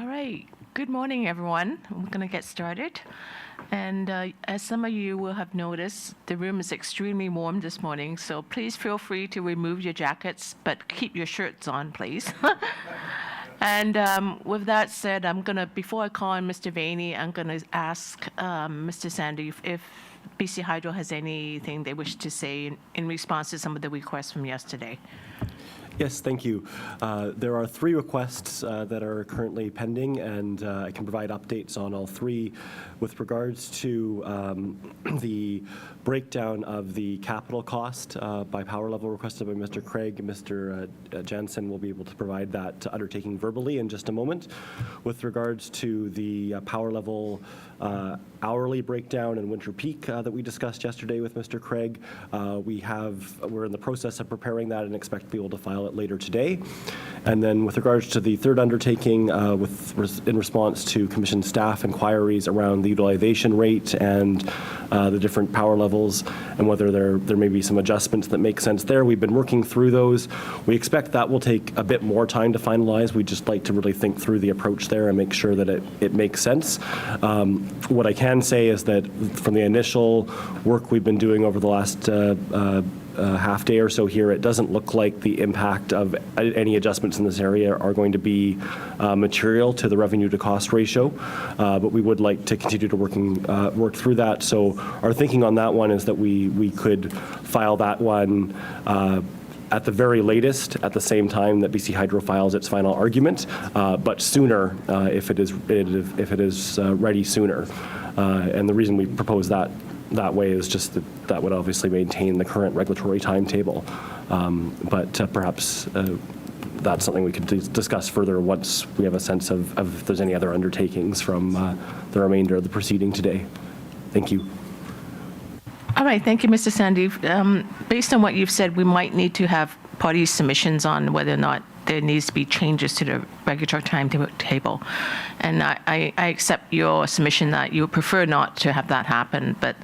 All right. Good morning, everyone. We're going to get started. And as some of you will have noticed, the room is extremely warm this morning, so please feel free to remove your jackets, but keep your shirts on, please. And with that said, before I call on Mr. Vaney, I'm going to ask Mr. Sandy if BC Hydro has anything they wish to say in response to some of the requests from yesterday. Yes, thank you. There are 3 requests that are currently pending, and I can provide updates on all 3. With regards to the breakdown of the capital cost by power level requested by Mr. Craig, Mr. Jensen will be able to provide that undertaking verbally in just a moment. With regards to the power level hourly breakdown and winter peak that we discussed yesterday with Mr. Craig, we're in the process of preparing that and expect to be able to file it later today. And then with regards to the third undertaking, in response to Commission staff inquiries around the utilization rate and the different power levels and whether there may be some adjustments that make sense there, we've been working through those. We expect that will take a bit more time to finalize. We'd just like to really think through the approach there and make sure that it makes sense. What I can say is that from the initial work we've been doing over the last half day or so here, it doesn't look like the impact of any adjustments in this area are going to be material to the revenue to cost ratio, but we would like to continue to work through that. So our thinking on that one is that we could file that one at the very latest at the same time that BC Hydro files its final argument, but sooner if it is ready sooner. And the reason we propose that way is just that would obviously maintain the current regulatory timetable. But perhaps that's something we could discuss further once we have a sense of if there's any other undertakings from the remainder of the proceeding today. Thank you. All right, thank you, Mr. Sandy. Based on what you've said, we might need to have party submissions on whether or not there needs to be changes to the regulatory timetable. And I accept your submission that you would prefer not to have that happen, but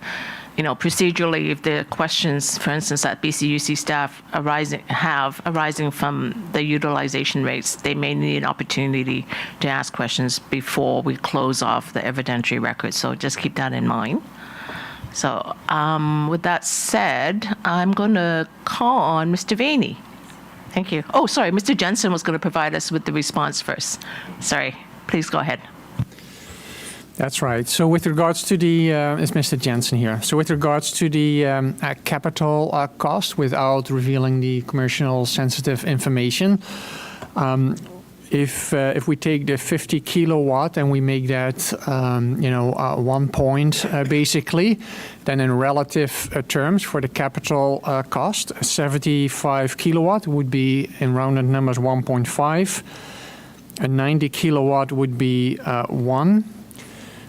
procedurally, if there are questions, for instance, that BCUC staff arising from the utilization rates, they may need an opportunity to ask questions before we close off the evidentiary record. So just keep that in mind. So with that said, I'm going to call on Mr. Vaney. Thank you. Oh, sorry, Mr. Jensen was going to provide us with the response first. Sorry, please go ahead. That's right. So with regards to the, it's Mr. Jensen here. So with regards to the capital cost, without revealing the commercial sensitive information, if we take the 50 kilowatt and we make that 1 point basically, then in relative terms for the capital cost, 75 kilowatt would be in rounded numbers 1.5, a 90 kilowatt would be 1,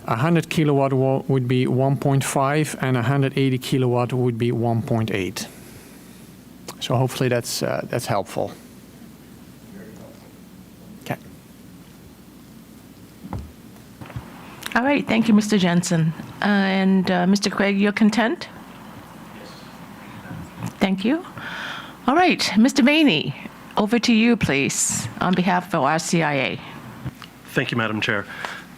100 kilowatt would be 1.5, and 180 kilowatt would be 1.8. So hopefully that's helpful. All right, thank you, Mr. Jensen. And Mr. Craig, you're content? Thank you. All right, Mr. Vaney, over to you, please, on behalf of RCIA. Thank you, Madam Chair.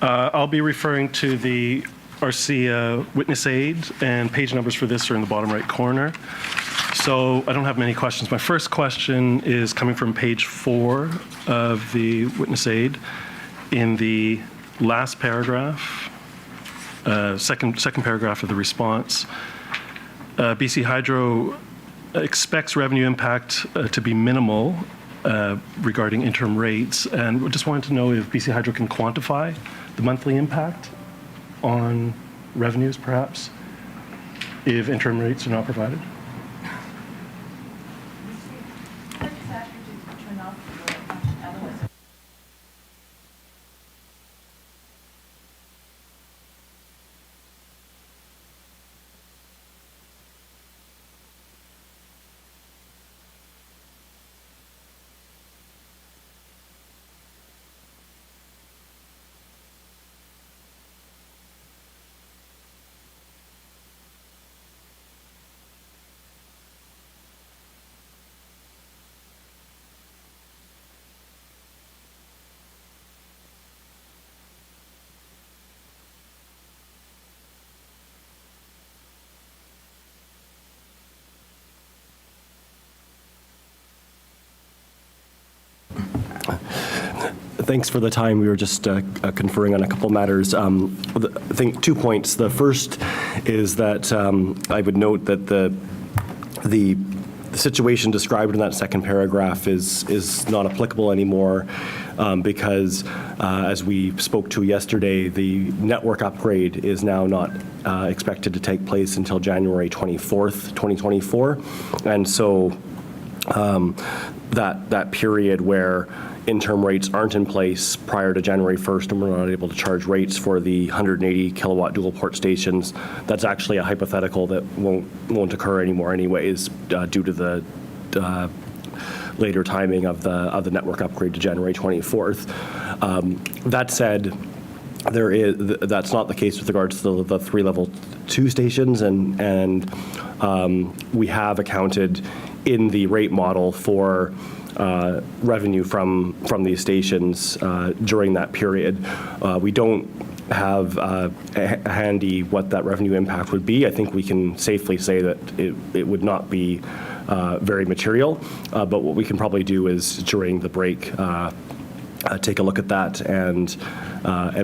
I'll be referring to the RC witness aid, and page numbers for this are in the bottom right corner. So I don't have many questions. My first question is coming from page 4 of the witness aid. In the last paragraph, second paragraph of the response, BC Hydro expects revenue impact to be minimal regarding interim rates, and we just wanted to know if BC Hydro can quantify the monthly impact on revenues, perhaps, if interim rates are not provided. Thanks for the time. We were just conferring on a couple matters. I think 2 points. The first is that I would note that the situation described in that second paragraph is not applicable anymore because, as we spoke to yesterday, the network upgrade is now not expected to take place until January 24th, 2024. And so that period where interim rates aren't in place prior to January 1st and we're not able to charge rates for the 180 kilowatt dual port stations, that's actually a hypothetical that won't occur anymore anyways due to the later timing of the network upgrade to January 24th. That said, that's not the case with regards to the 3 level 2 stations, and we have accounted in the rate model for revenue from these stations during that period. We don't have handy what that revenue impact would be. I think we can safely say that it would not be very material, but what we can probably do is during the break take a look at that and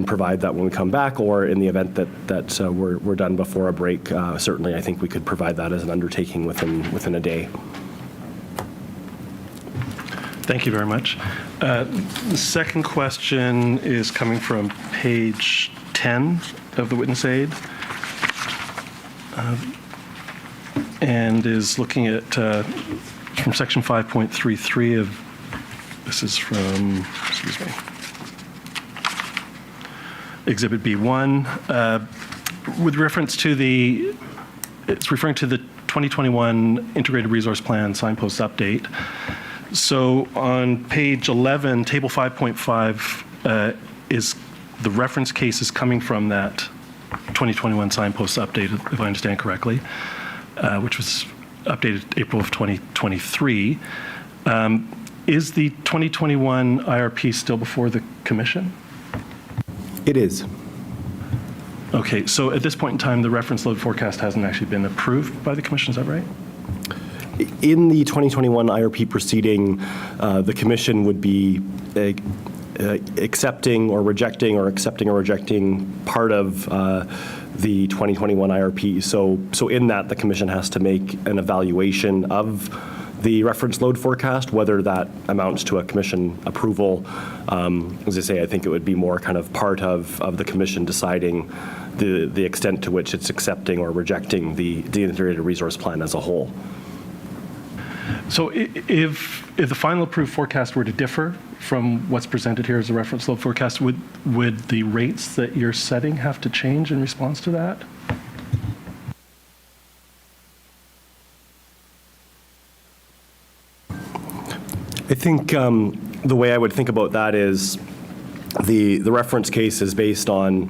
provide that when we come back, or in the event that we're done before a break, certainly I think we could provide that as an undertaking within a day. Thank you very much. The second question is coming from page 10 of the witness aid and is looking at from section 5.33 of, this is from, excuse me, Exhibit B1, with reference to it's referring to the 2021 Integrated Resource Plan signpost update. So on page 11, table 5.5 is the reference case is coming from that 2021 signpost update, if I understand correctly, which was updated April of 2023. Is the 2021 IRP still before the Commission? It is. Okay, so at this point in time, the reference load forecast hasn't actually been approved by the Commission, is that right? In the 2021 IRP proceeding, the Commission would be accepting or rejecting part of the 2021 IRP. So in that, the Commission has to make an evaluation of the reference load forecast, whether that amounts to a Commission approval. As I say, I think it would be more kind of part of the Commission deciding the extent to which it's accepting or rejecting the integrated resource plan as a whole. So if the final approved forecast were to differ from what's presented here as a reference load forecast, would the rates that you're setting have to change in response to that? I think the way I would think about that is the reference case is based on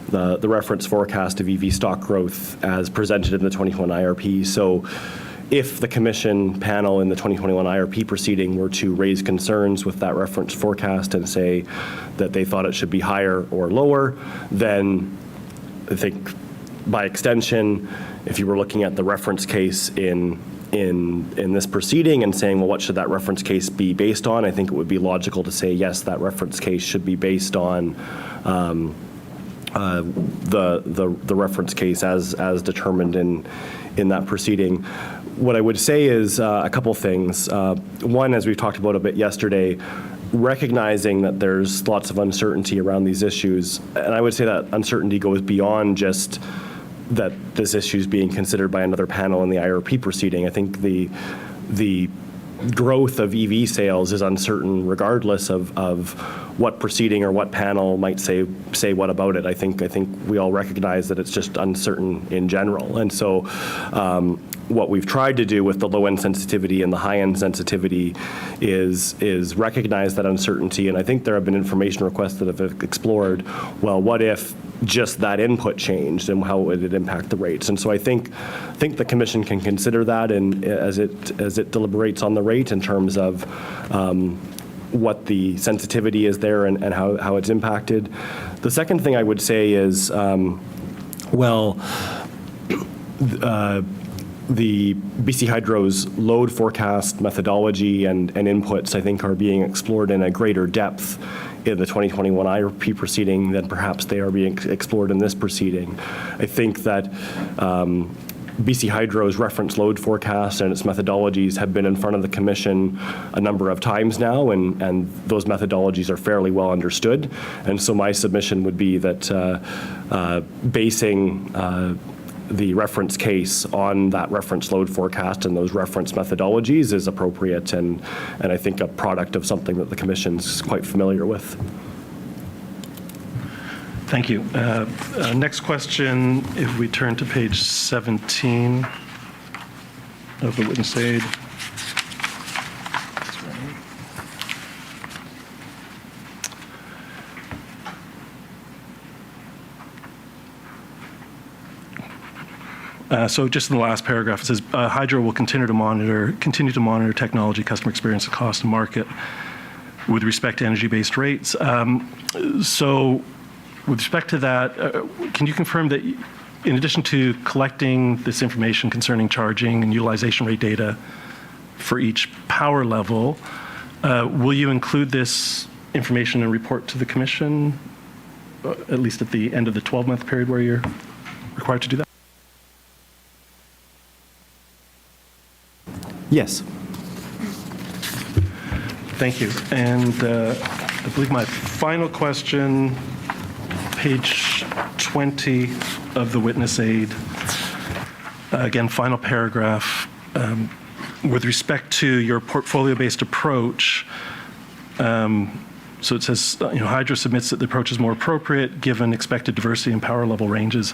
the reference forecast of EV stock growth as presented in the 2021 IRP. So if the Commission panel in the 2021 IRP proceeding were to raise concerns with that reference forecast and say that they thought it should be higher or lower, then I think by extension, if you were looking at the reference case in this proceeding and saying, well, what should that reference case be based on? I think it would be logical to say, yes, that reference case should be based on the reference case as determined in that proceeding. What I would say is a couple things. One, as we've talked about a bit yesterday, recognizing that there's lots of uncertainty around these issues, and I would say that uncertainty goes beyond just that this issue is being considered by another panel in the IRP proceeding. I think the growth of EV sales is uncertain regardless of what proceeding or what panel might say what about it. I think we all recognize that it's just uncertain in general. And so what we've tried to do with the low-end sensitivity and the high-end sensitivity is recognize that uncertainty. And I think there have been information requests that have explored, well, what if just that input changed and how would it impact the rates? And so I think the Commission can consider that and as it deliberates on the rate in terms of what the sensitivity is there and how it's impacted. The second thing I would say is, the BC Hydro's load forecast methodology and inputs, I think, are being explored in a greater depth in the 2021 IRP proceeding, then perhaps they are being explored in this proceeding. I think that BC Hydro's reference load forecast and its methodologies have been in front of the Commission a number of times now, and those methodologies are fairly well understood. And so my submission would be that basing the reference case on that reference load forecast and those reference methodologies is appropriate, and I think a product of something that the Commission's quite familiar with. Thank you. Next question, if we turn to page 17 of the witness aid. So just in the last paragraph, it says, Hydro will continue to monitor technology, customer experience, and cost and market with respect to energy-based rates. So with respect to that, can you confirm that in addition to collecting this information concerning charging and utilization rate data for each power level, will you include this information and report to the Commission, at least at the end of the 12-month period where you're required to do that? Yes. Thank you. And I believe my final question, page 20 of the witness aid, again, final paragraph, with respect to your portfolio-based approach, so it says, Hydro submits that the approach is more appropriate given expected diversity in power level ranges.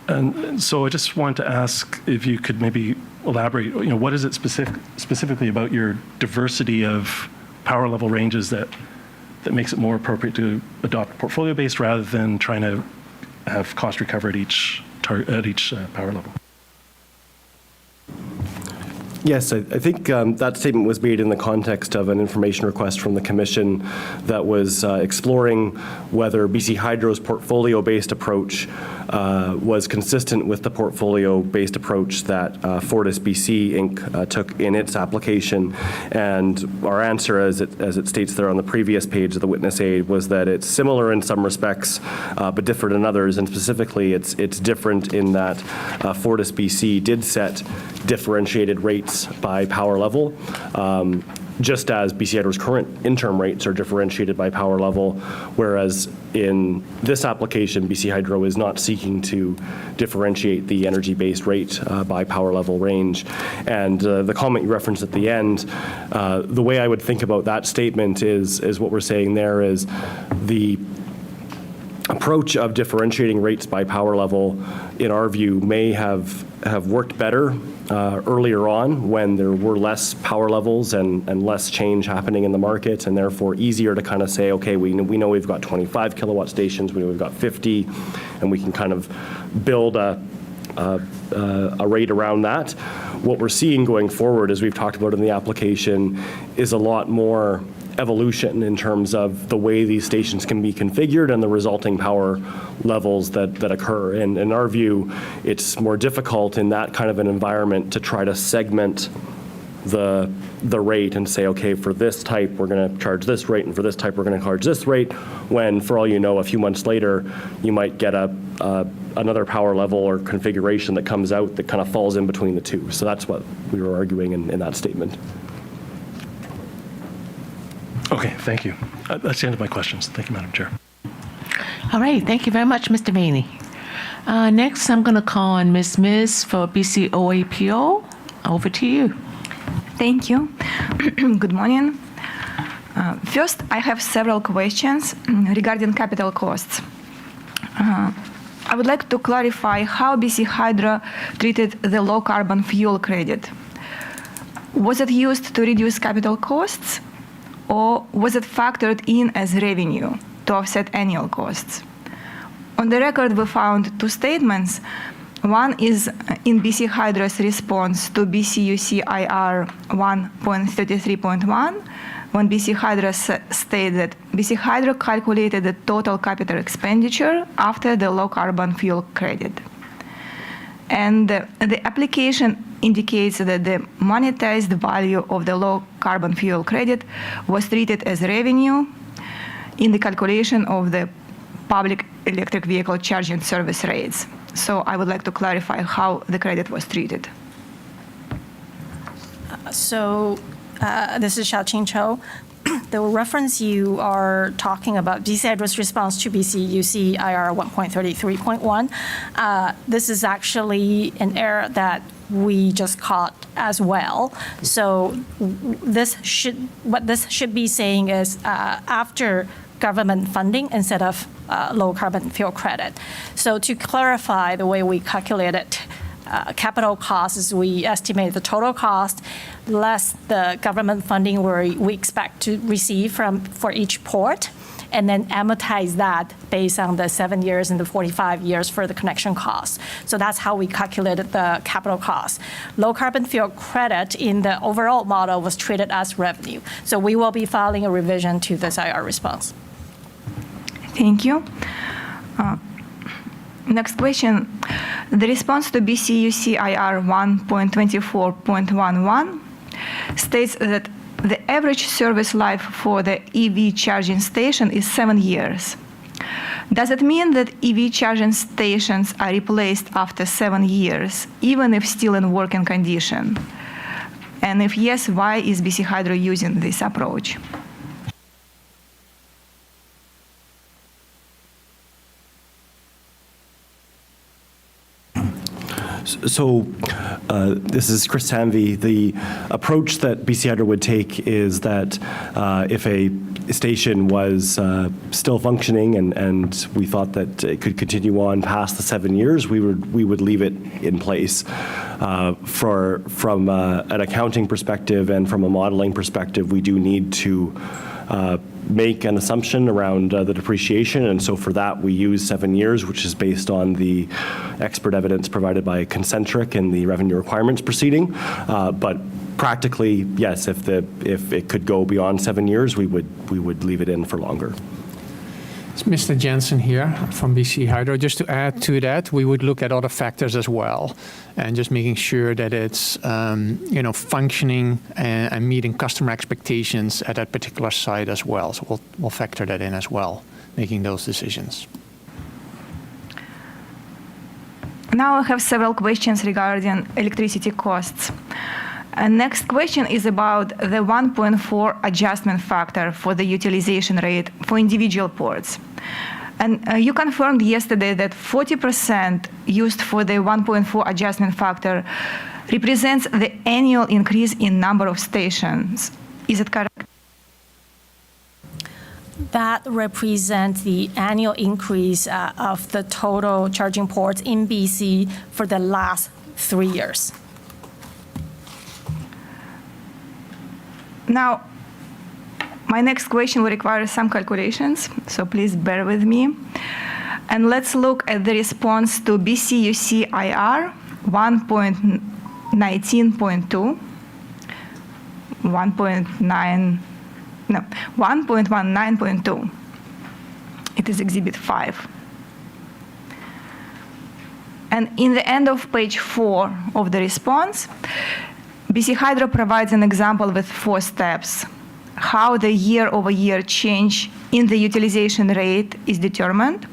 And so I just wanted to ask if you could maybe elaborate, what is it specifically about your diversity of power level ranges that makes it more appropriate to adopt portfolio-based rather than trying to have cost recover at each power level? Yes, I think that statement was made in the context of an information request from the Commission that was exploring whether BC Hydro's portfolio-based approach was consistent with the portfolio-based approach that FortisBC Inc. took in its application. And our answer, as it states there on the previous page of the witness aid, was that it's similar in some respects, but different in others. And specifically, it's different in that FortisBC did set differentiated rates by power level, just as BC Hydro's current interim rates are differentiated by power level, whereas in this application, BC Hydro is not seeking to differentiate the energy-based rate by power level range. And the comment you referenced at the end, the way I would think about that statement is what we're saying there is the approach of differentiating rates by power level, in our view, may have worked better earlier on when there were less power levels and less change happening in the market, and therefore easier to kind of say, okay, we know we've got 25 kilowatt stations, we know we've got 50, and we can kind of build a rate around that. What we're seeing going forward, as we've talked about in the application, is a lot more evolution in terms of the way these stations can be configured and the resulting power levels that occur. And in our view, it's more difficult in that kind of an environment to try to segment the rate and say, okay, for this type, we're going to charge this rate, and for this type, we're going to charge this rate, when, for all you know, a few months later, you might get another power level or configuration that comes out that kind of falls in between the two. So that's what we were arguing in that statement. Okay, thank you. That's the end of my questions. Thank you, Madam Chair. All right, thank you very much, Mr. Maney. Next, I'm going to call on Ms. Miz for BCOAPO. Over to you. Thank you. Good morning. First, I have several questions regarding capital costs. I would like to clarify how BC Hydro treated the low carbon fuel credit. Was it used to reduce capital costs, or was it factored in as revenue to offset annual costs? On the record, we found two statements. One is in BC Hydro's response to BCUC IR 1.33.1, when BC Hydro stated that BC Hydro calculated the total capital expenditure after the low carbon fuel credit. And the application indicates that the monetized value of the low carbon fuel credit was treated as revenue, in the calculation of the public electric vehicle charging service rates. So I would like to clarify how the credit was treated. So this is Xiaoqing Chou. The reference you are talking about, BC Hydro's response to BCUC IR 1.33.1, this is actually an error that we just caught as well. So what this should be saying is after government funding instead of low carbon fuel credit. So to clarify the way we calculate it, capital costs is we estimate the total cost less the government funding we expect to receive for each port, and then amortize that based on the 7 years and the 45 years for the connection costs. So that's how we calculated the capital cost. Low carbon fuel credit in the overall model was treated as revenue. So we will be filing a revision to this IR response. Thank you. Next question. The response to BCUC IR 1.24.11 states that the average service life for the EV charging station is 7 years. Does it mean that EV charging stations are replaced after 7 years, even if still in working condition? And if yes, why is BC Hydro using this approach? So this is Chris Tanvey. The approach that BC Hydro would take is that if a station was still functioning and we thought that it could continue on past the 7 years, we would leave it in place. From an accounting perspective and from a modeling perspective, we do need to make an assumption around the depreciation, and so for that we use 7 years, which is based on the expert evidence provided by Concentric in the revenue requirements proceeding. But practically, yes, if it could go beyond 7 years, we would leave it in for longer. It's Mr. Jensen here from BC Hydro. Just to add to that, we would look at other factors as well, and just making sure that it's functioning and meeting customer expectations at that particular site as well. So we'll factor that in as well, making those decisions. Now I have several questions regarding electricity costs. And next question is about the 1.4 adjustment factor for the utilization rate for individual ports. And you confirmed yesterday that 40% used for the 1.4 adjustment factor represents the annual increase in number of stations. Is it correct? That represents the annual increase of the total charging ports in BC for the last 3 years. Now, my next question will require some calculations, so please bear with me. And let's look at the response to BCUC IR 1.19.2, 1.19.2. It is Exhibit 5. And in the end of page 4 of the response, BC Hydro provides an example with 4 steps, how the year-over-year change in the utilization rate is determined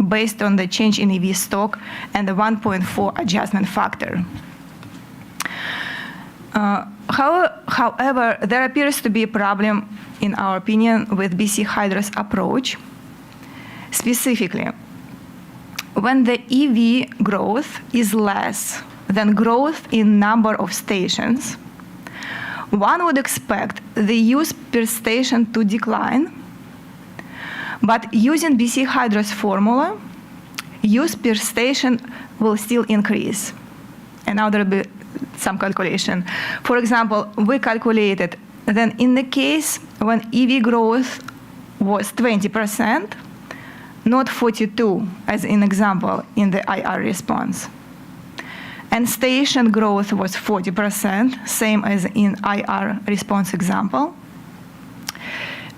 based on the change in EV stock and the 1.4 adjustment factor. However, there appears to be a problem, in our opinion, with BC Hydro's approach. Specifically, when the EV growth is less than growth in number of stations, one would expect the use per station to decline, but using BC Hydro's formula, use per station will still increase. And now there will be some calculation. For example, we calculated that in the case when EV growth was 20%, not 42, as in example in the IR response, and station growth was 40%, same as in IR response example,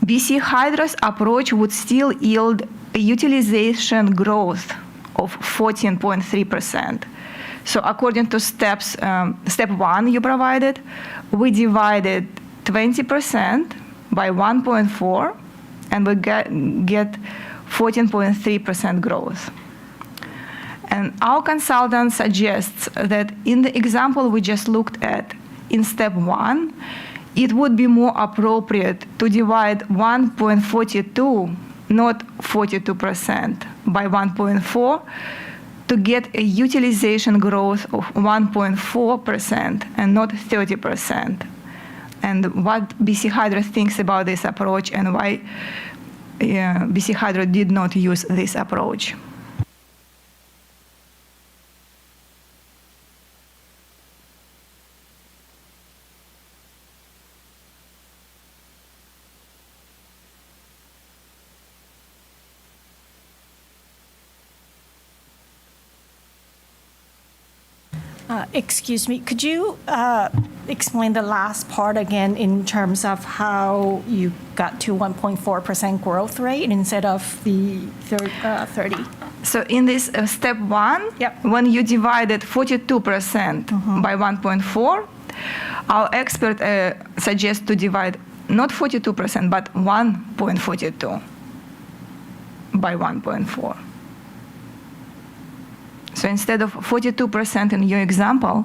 BC Hydro's approach would still yield a utilization growth of 14.3%. So according to step 1 you provided, we divided 20% by 1.4 and we get 14.3% growth. And our consultant suggests that in the example we just looked at, in step 1, it would be more appropriate to divide 1.42, not 42%, by 1.4 to get a utilization growth of 1.4% and not 30%. And what BC Hydro thinks about this approach and why BC Hydro did not use this approach. Excuse me, could you explain the last part again in terms of how you got to 1.4% growth rate instead of the 30? So in this step 1, Yep. when you divided 42% by 1.4, our expert suggests to divide not 42%, but 1.42 by 1.4. So instead of 42% in your example,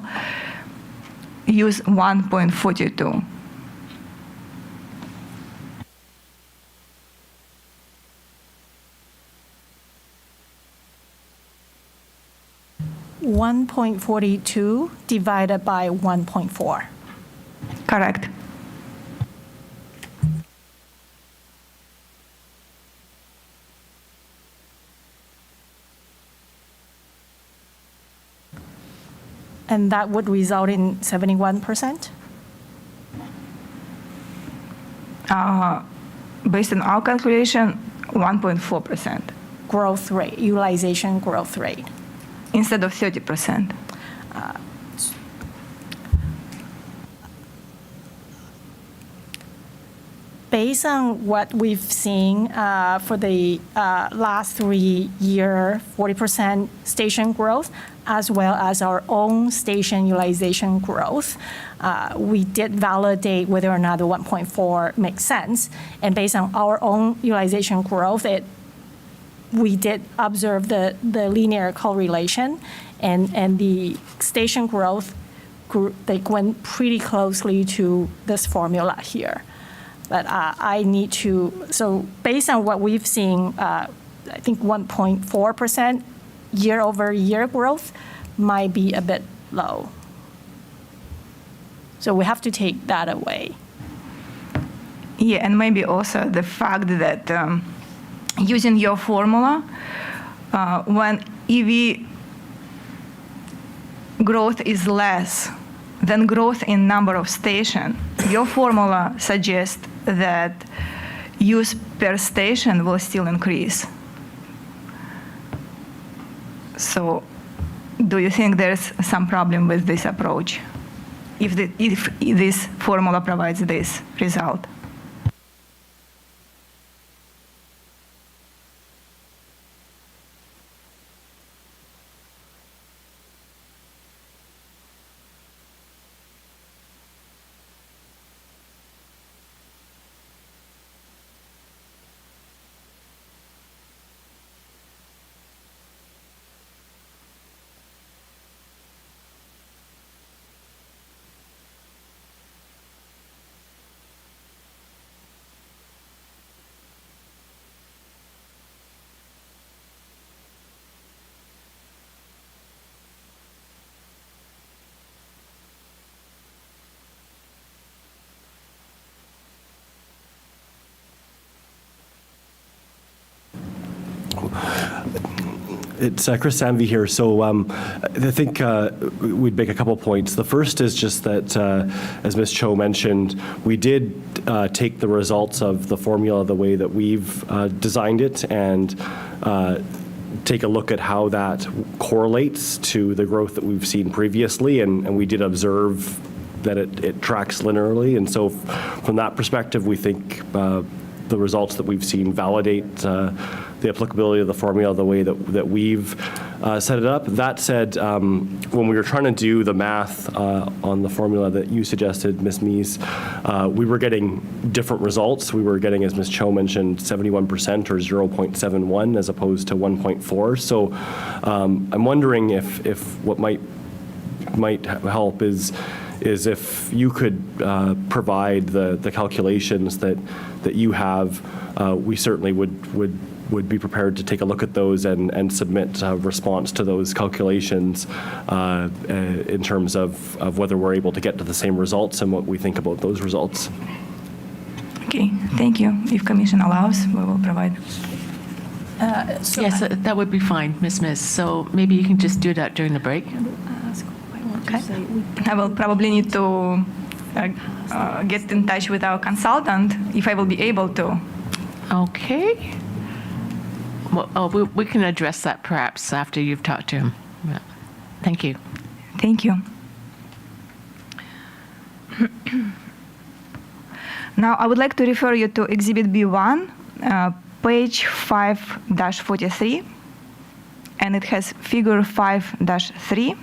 use 1.42. $1.42 divided by 1.4. Correct. And that would result in 71%? Based on our calculation, 1.4% Growth rate, utilization growth rate. instead of 30%. Based on what we've seen for the last 3-year 40% station growth, as well as our own station utilization growth, we did validate whether or not the 1.4 makes sense. And based on our own utilization growth, we did observe the linear correlation, and the station growth went pretty closely to this formula here. But I need to, so based on what we've seen, I think 1.4% year-over-year growth might be a bit low. So we have to take that away. Yeah, and maybe also the fact that using your formula, when EV growth is less than growth in number of stations, your formula suggests that use per station will still increase. So do you think there's some problem with this approach, if this formula provides this result? It's Chris Sanvey here. So I think we'd make a couple points. The first is just that, as Ms. Cho mentioned, we did take the results of the formula the way that we've designed it and take a look at how that correlates to the growth that we've seen previously, and we did observe that it tracks linearly. And so from that perspective, we think the results that we've seen validate the applicability of the formula the way that we've set it up. That said, when we were trying to do the math on the formula that you suggested, Ms. Mies, we were getting different results. We were getting, as Ms. Cho mentioned, 71% or 0.71 as opposed to 1.4. So I'm wondering if what might help is if you could provide the calculations that you have. We certainly would be prepared to take a look at those and submit a response to those calculations in terms of whether we're able to get to the same results and what we think about those results. Okay, thank you. If Commission allows, we will provide. Yes, that would be fine, Ms. Miss. So maybe you can just do that during the break. Okay. I will probably need to get in touch with our consultant if I will be able to. Okay. Well, we can address that perhaps after you've talked to him. Yeah. Thank you. Thank you. Now, I would like to refer you to Exhibit B1, page 5-43, and it has figure 5-3.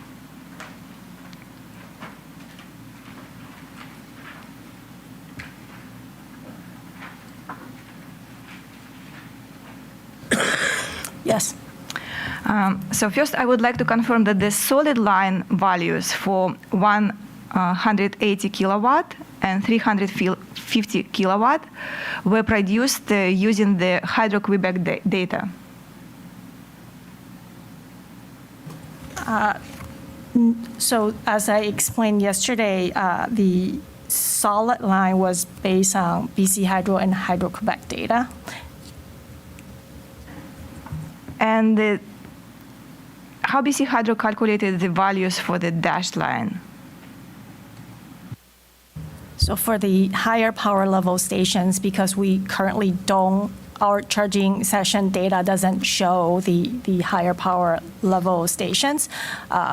Yes. So first, I would like to confirm that the solid line values for 180 kilowatt and 350 kilowatt were produced using the Hydro-Quebec data. So as I explained yesterday, the solid line was based on BC Hydro and Hydro-Quebec data. And how BC Hydro calculated the values for the dashed line? So for the higher power level stations, because we currently don't, our charging session data doesn't show the higher power level stations,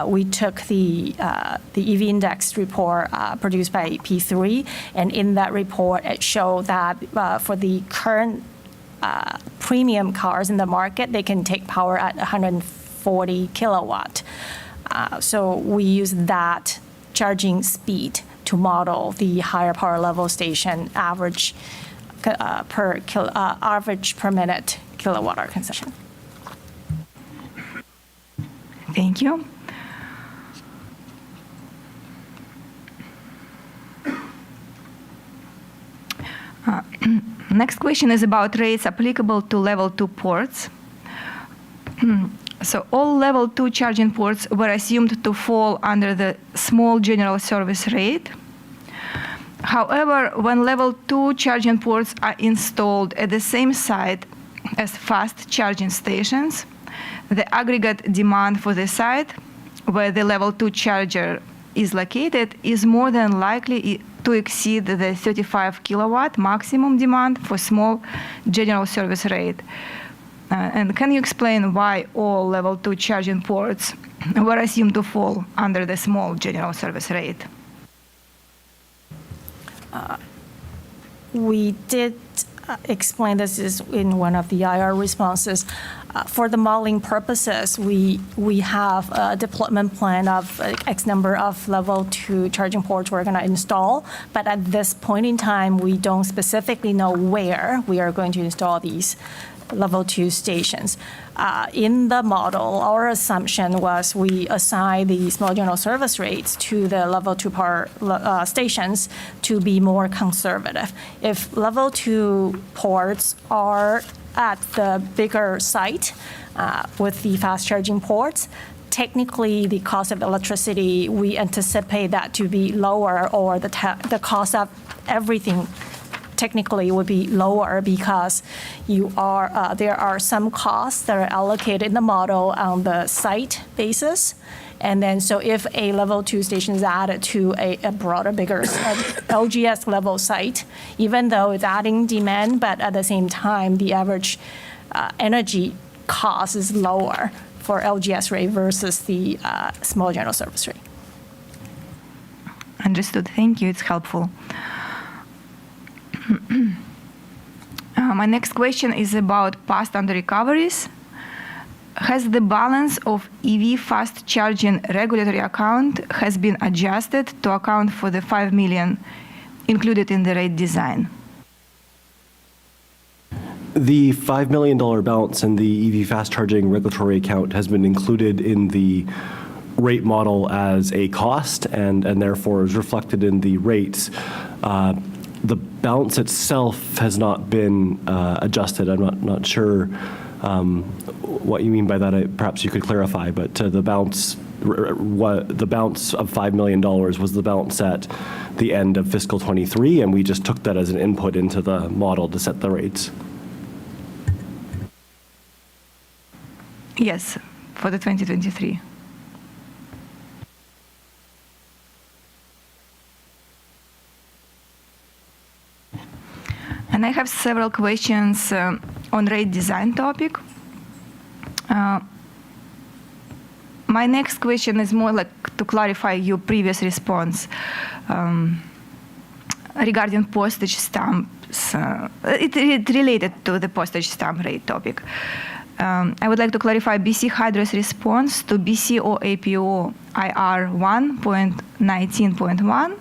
we took the EV index report produced by P3, and in that report it showed that for the current premium cars in the market, they can take power at 140 kilowatt. So we use that charging speed to model the higher power level station average per minute kilowatt hour consumption. Thank you. Next question is about rates applicable to level 2 ports. So all level 2 charging ports were assumed to fall under the small general service rate. However, when level 2 charging ports are installed at the same site as fast charging stations, the aggregate demand for the site where the level 2 charger is located is more than likely to exceed the 35 kilowatt maximum demand for small general service rate. And can you explain why all level 2 charging ports were assumed to fall under the small general service rate? We did explain this is in one of the IR responses. For the modeling purposes, we have a deployment plan of X number of level 2 charging ports we're going to install, but at this point in time, we don't specifically know where we are going to install these level 2 stations. In the model, our assumption was we assign the small general service rates to the level 2 power stations to be more conservative. If level 2 ports are at the bigger site with the fast charging ports, technically the cost of electricity, we anticipate that to be lower, or the cost of everything technically would be lower, because there are some costs that are allocated in the model on the site basis. And then so if a level 2 station is added to a broader, bigger LGS level site, even though it's adding demand, but at the same time, the average energy cost is lower for LGS rate versus the small general service rate. Understood. Thank you. It's helpful. My next question is about past under recoveries. has the balance of EV fast charging regulatory account has been adjusted to account for the 5 million included in the rate design? The $5 million balance in the EV fast charging regulatory account has been included in the rate model as a cost and therefore is reflected in the rates. The balance itself has not been adjusted. I'm not sure what you mean by that. Perhaps you could clarify, but the balance of $5 million was the balance at the end of fiscal 23, and we just took that as an input into the model to set the rates. Yes, for the 2023. And I have several questions on rate design topic. My next question is more like to clarify your previous response regarding postage stamps. It related to the postage stamp rate topic. I would like to clarify BC Hydro's response to BCOAPO IR 1.19.1.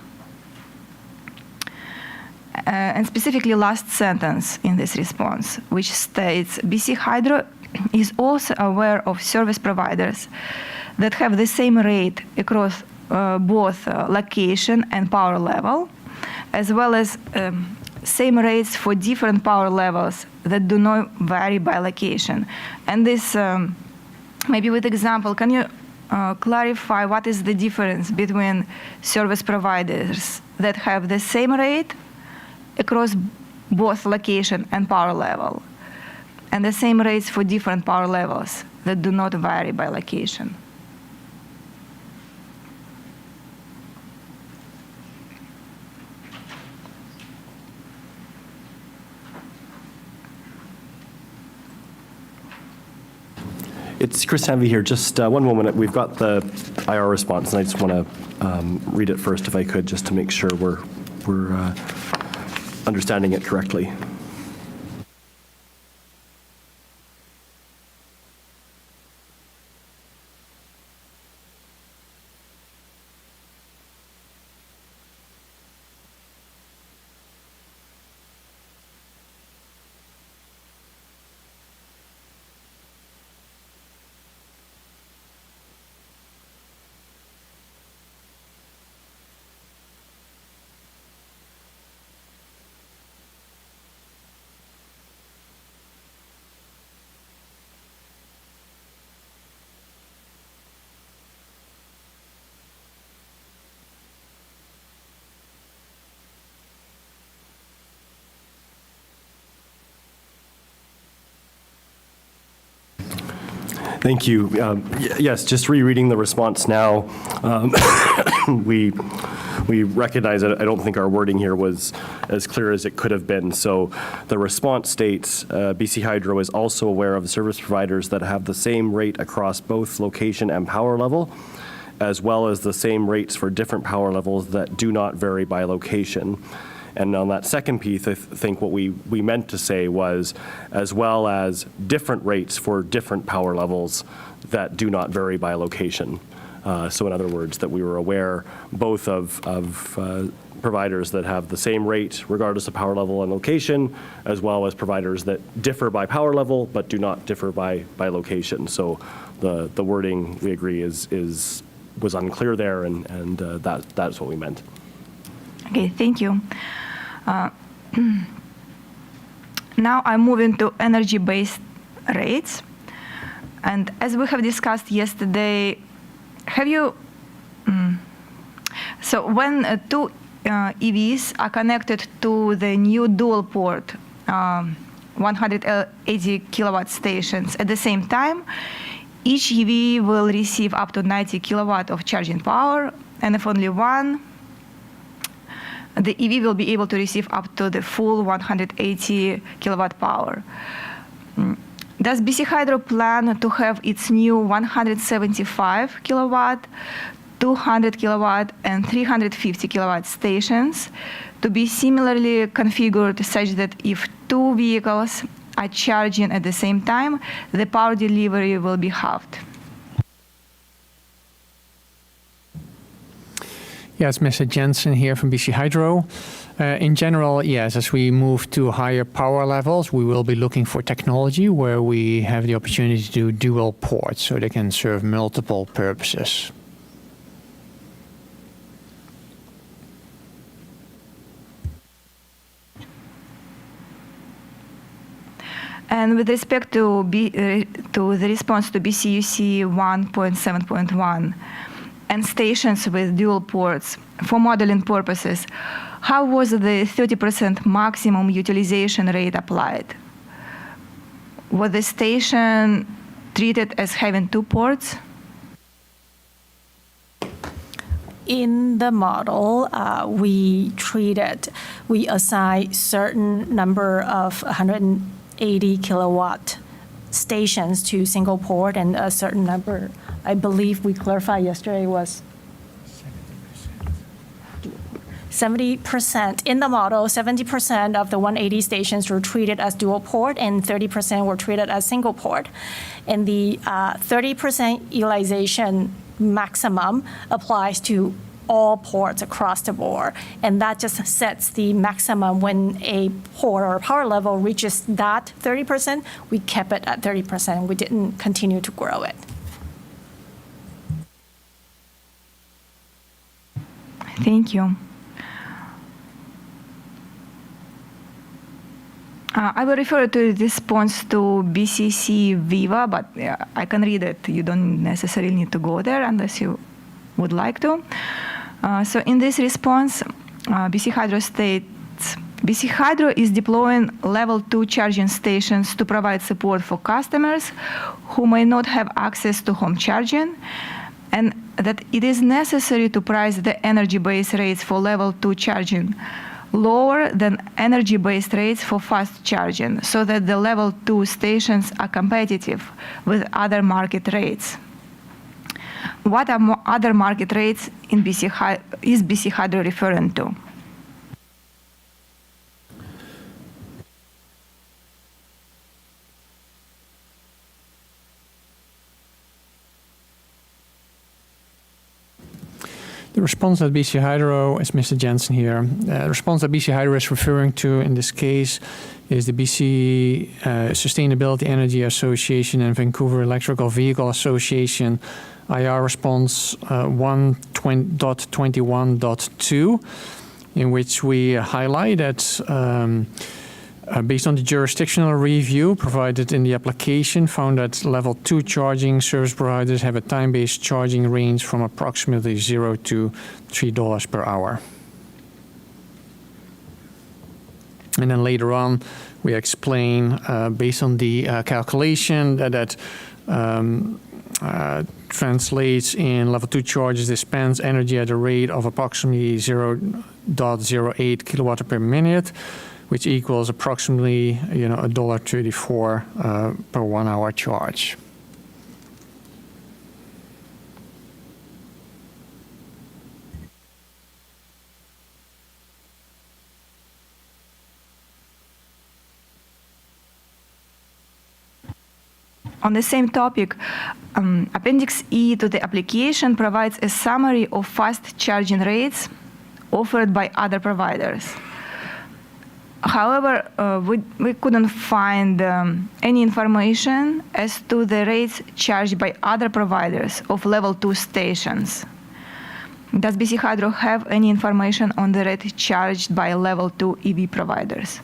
And specifically last sentence in this response, which states, BC Hydro is also aware of service providers that have the same rate across both location and power level, as well as same rates for different power levels that do not vary by location. And this, maybe with example, can you clarify what is the difference between service providers that have the same rate across both location and power level, and the same rates for different power levels that do not vary by location? It's Chris Hanvey here. Just one moment. We've got the IR response, and I just want to read it first, if I could, just to make sure we're understanding it correctly. Thank you. Yes, just rereading the response now, we recognize that I don't think our wording here was as clear as it could have been. So the response states, BC Hydro is also aware of service providers that have the same rate across both location and power level, as well as the same rates for different power levels that do not vary by location. And on that second piece, I think what we meant to say was, as well as different rates for different power levels that do not vary by location. So in other words, that we were aware both of providers that have the same rate regardless of power level and location, as well as providers that differ by power level but do not differ by location. So the wording, we agree, was unclear there, and that's what we meant. Okay, thank you. Now I'm moving to energy-based rates. And as we have discussed yesterday, have you, so when two EVs are connected to the new dual port 180 kilowatt stations at the same time, each EV will receive up to 90 kilowatt of charging power, and if only one, the EV will be able to receive up to the full 180 kilowatt power. Does BC Hydro plan to have its new 175 kilowatt, 200 kilowatt, and 350 kilowatt stations to be similarly configured such that if two vehicles are charging at the same time, the power delivery will be halved. Yes, Mr. Jensen here from BC Hydro. In general, yes, as we move to higher power levels, we will be looking for technology where we have the opportunity to do dual ports so they can serve multiple purposes. And with respect to the response to BCUC 1.7.1 and stations with dual ports for modeling purposes, how was the 30% maximum utilization rate applied? Was the station treated as having 2 ports? In the model, we assign certain number of 180 kilowatt stations to single port, and a certain number, I believe we clarified yesterday, was 70%. In the model, 70% of the 180 stations were treated as dual port and 30% were treated as single port. And the 30% utilization maximum applies to all ports across the board. And that just sets the maximum. When a port or power level reaches that 30%, we kept it at 30%. We didn't continue to grow it. Thank you. I will refer to the response to BCC Viva, but I can read it. You don't necessarily need to go there unless you would like to. So in this response, BC Hydro states, BC Hydro is deploying level 2 charging stations to provide support for customers who may not have access to home charging, and that it is necessary to price the energy-based rates for level 2 charging lower than energy-based rates for fast charging, so that the level 2 stations are competitive with other market rates. What are other market rates in is BC Hydro referring to? The response that BC Hydro, is Mr. Jensen here, the response that BC Hydro is referring to in this case is the BC Sustainability Energy Association and Vancouver Electrical Vehicle Association IR response 1.21.2, in which we highlight that based on the jurisdictional review provided in the application, found that level 2 charging service providers have a time-based charging range from approximately $0 to $3 per hour. And then later on, we explain, based on the calculation, that translates in level 2 charges dispense energy at a rate of approximately 0.08 kilowatt per minute, which equals approximately $1.34 per 1 hour charge. On the same topic, Appendix E to the application provides a summary of fast charging rates offered by other providers. However, we couldn't find any information as to the rates charged by other providers of level 2 stations. Does BC Hydro have any information on the rate charged by level 2 EV providers?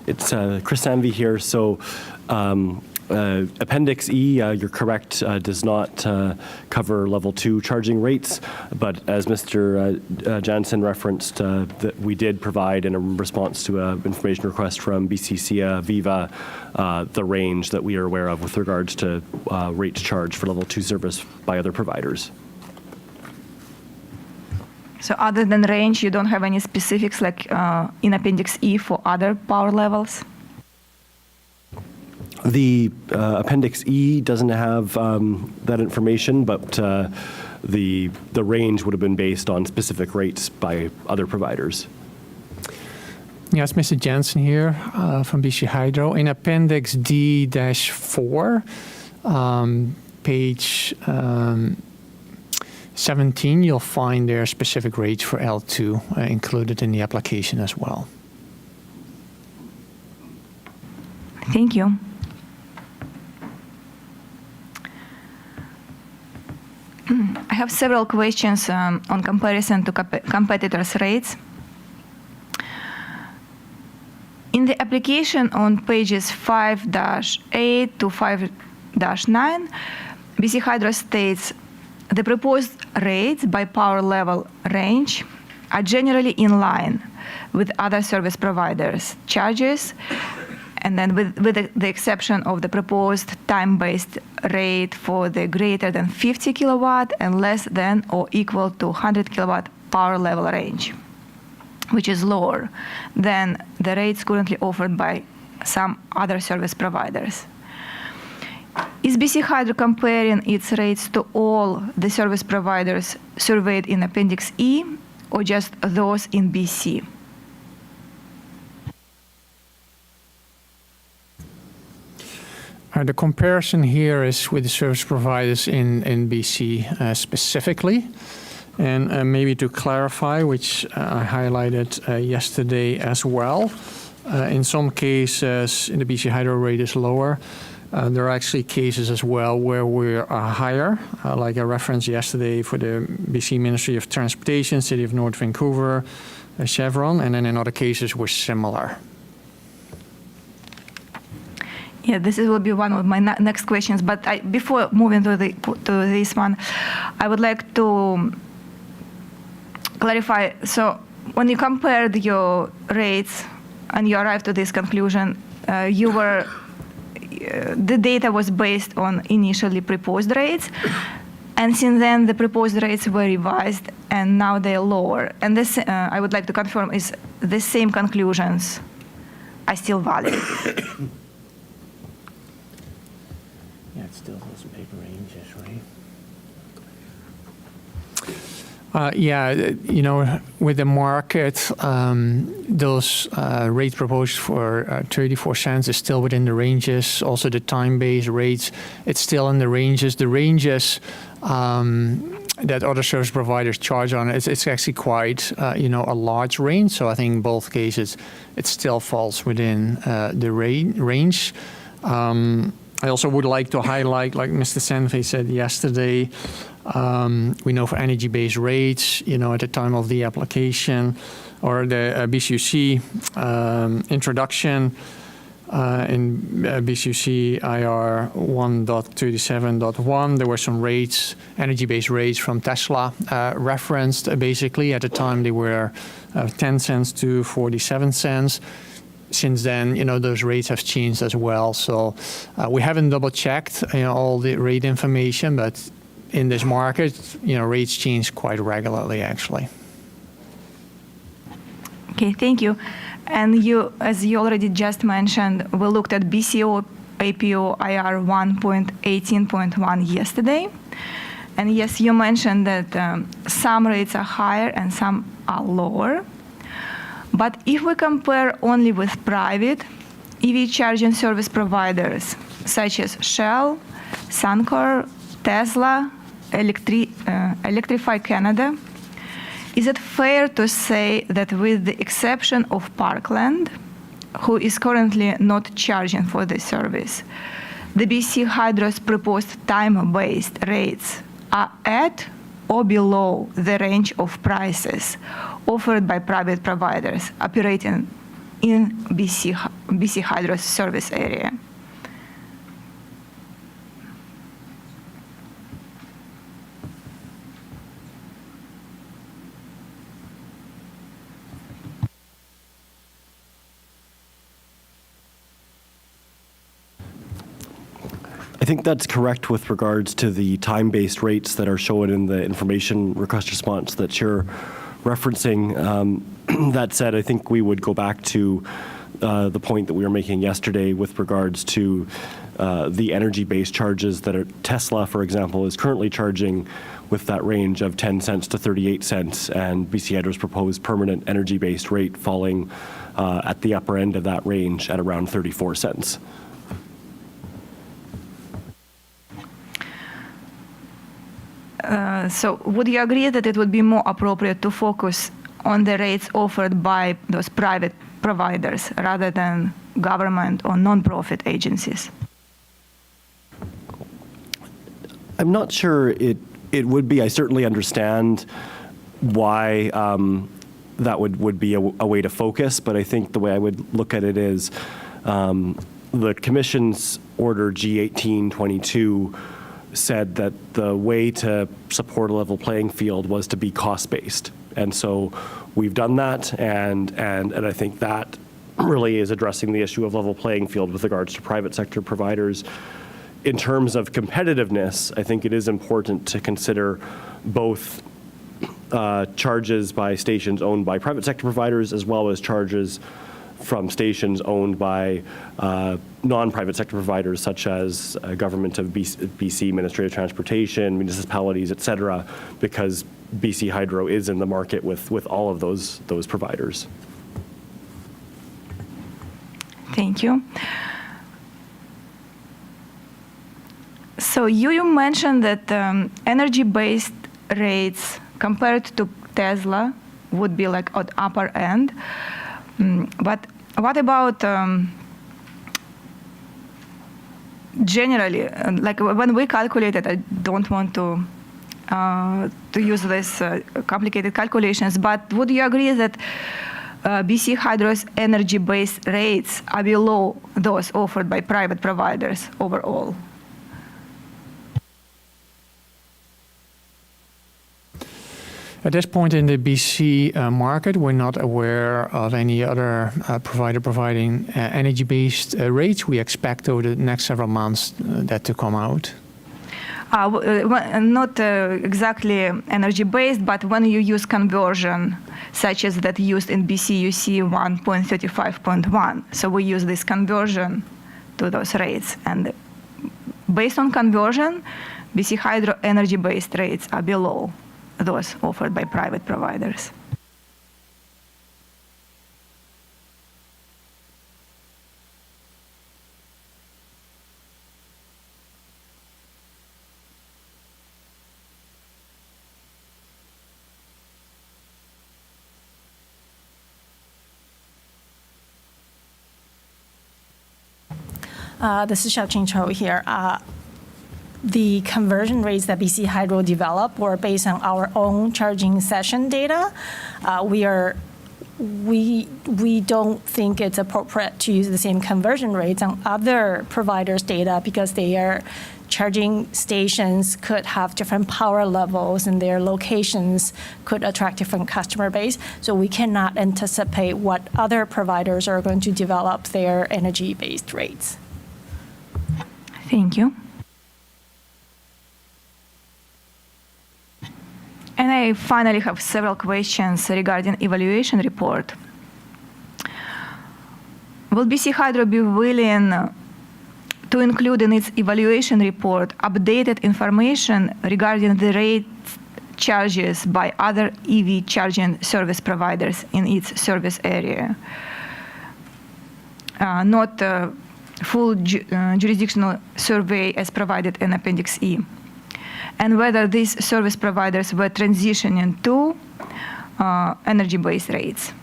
It's Chris Sanvey here. So Appendix E, you're correct, does not cover level 2 charging rates. But as Mr. Jansen referenced, that we did provide in a response to an information request from BCUC Viva the range that we are aware of with regards to rates charged for level 2 service by other providers. So other than range, you don't have any specifics like in Appendix E for other power levels? The Appendix E doesn't have that information, but the range would have been based on specific rates by other providers. Yes, Mr. Jensen here from BC Hydro. In Appendix D-4, page 17, you'll find their specific rates for L2 included in the application as well. Thank you. I have several questions on comparison to competitors' rates. In the application on pages 5-8 to 5-9, BC Hydro states the proposed rates by power level range are generally in line with other service providers' charges, and then with the exception of the proposed time-based rate for the greater than 50 kilowatt and less than or equal to 100 kilowatt power level range, which is lower than the rates currently offered by some other service providers. Is BC Hydro comparing its rates to all the service providers surveyed in Appendix E or just those in BC? The comparison here is with the service providers in BC specifically. And maybe to clarify, which I highlighted yesterday as well, in some cases the BC Hydro rate is lower. There are actually cases as well where we're higher, like I referenced yesterday for the BC Ministry of Transportation, City of North Vancouver, Chevron, and then in other cases we're similar. Yeah, this will be one of my next questions. But before moving to this one, I would like to clarify. So when you compared your rates and you arrived to this conclusion, the data was based on initially proposed rates, and since then the proposed rates were revised and now they're lower. And this, I would like to confirm, is the same conclusions are still valid? Yeah, it still has big ranges, right? With the market, those rates proposed for 34 cents is still within the ranges. Also, the time-based rates, it's still in the ranges. The ranges that other service providers charge on, it's actually quite, a large range. So I think in both cases, it still falls within the range. I also would like to highlight, like Mr. Sanvey said yesterday, we know for energy-based rates, at the time of the application or the BCUC introduction in BCUC IR 1.37.1, there were some rates, energy-based rates from Tesla referenced. Basically, at the time they were 10 cents to 47 cents. Since then, those rates have changed as well. So we haven't double-checked, all the rate information, but in this market, rates change quite regularly, actually. Okay, thank you. And as you already just mentioned, we looked at BCO APO IR 1.18.1 yesterday. And yes, you mentioned that some rates are higher and some are lower. But if we compare only with private EV charging service providers, such as Shell, Suncor, Tesla, Electrify Canada, is it fair to say that with the exception of Parkland, who is currently not charging for this service, the BC Hydro's proposed time-based rates are at or below the range of prices offered by private providers operating in BC Hydro's service area? I think that's correct with regards to the time-based rates that are shown in the information request response that you're referencing. That said, I think we would go back to the point that we were making yesterday with regards to the energy-based charges that Tesla, for example, is currently charging with that range of 10 cents to 38 cents, and BC Hydro's proposed permanent energy-based rate falling at the upper end of that range at around 34 cents. So would you agree that it would be more appropriate to focus on the rates offered by those private providers rather than government or non-profit agencies? I'm not sure it would be. I certainly understand why that would be a way to focus, but I think the way I would look at it is the Commission's Order G1822 said that the way to support a level playing field was to be cost-based. And so we've done that, and I think that really is addressing the issue of level playing field with regards to private sector providers. In terms of competitiveness, I think it is important to consider both charges by stations owned by private sector providers as well as charges from stations owned by non-private sector providers such as government of BC, Ministry of Transportation, municipalities, et cetera, because BC Hydro is in the market with all of those providers. Thank you. So you mentioned that energy-based rates compared to Tesla would be like at upper end. But what about generally, like when we calculate it, I don't want to use this complicated calculations, but would you agree that BC Hydro's energy-based rates are below those offered by private providers overall? At this point in the BC market, we're not aware of any other provider providing energy-based rates. We expect over the next several months that to come out. Not exactly energy-based, but when you use conversion, such as that used in BCUC 1.35.1. So we use this conversion to those rates. And based on conversion, BC Hydro energy-based rates are below those offered by private providers. This is Xiaoqing Chou here. The conversion rates that BC Hydro developed were based on our own charging session data. We don't think it's appropriate to use the same conversion rates on other providers' data because their charging stations could have different power levels and their locations could attract different customer base. So we cannot anticipate what other providers are going to develop their energy-based rates. Thank you. And I finally have several questions regarding evaluation report. Will BC Hydro be willing to include in its evaluation report updated information regarding the rate charges by other EV charging service providers in its service area? Not a full jurisdictional survey as provided in Appendix E. And whether these service providers were transitioning to energy-based rates.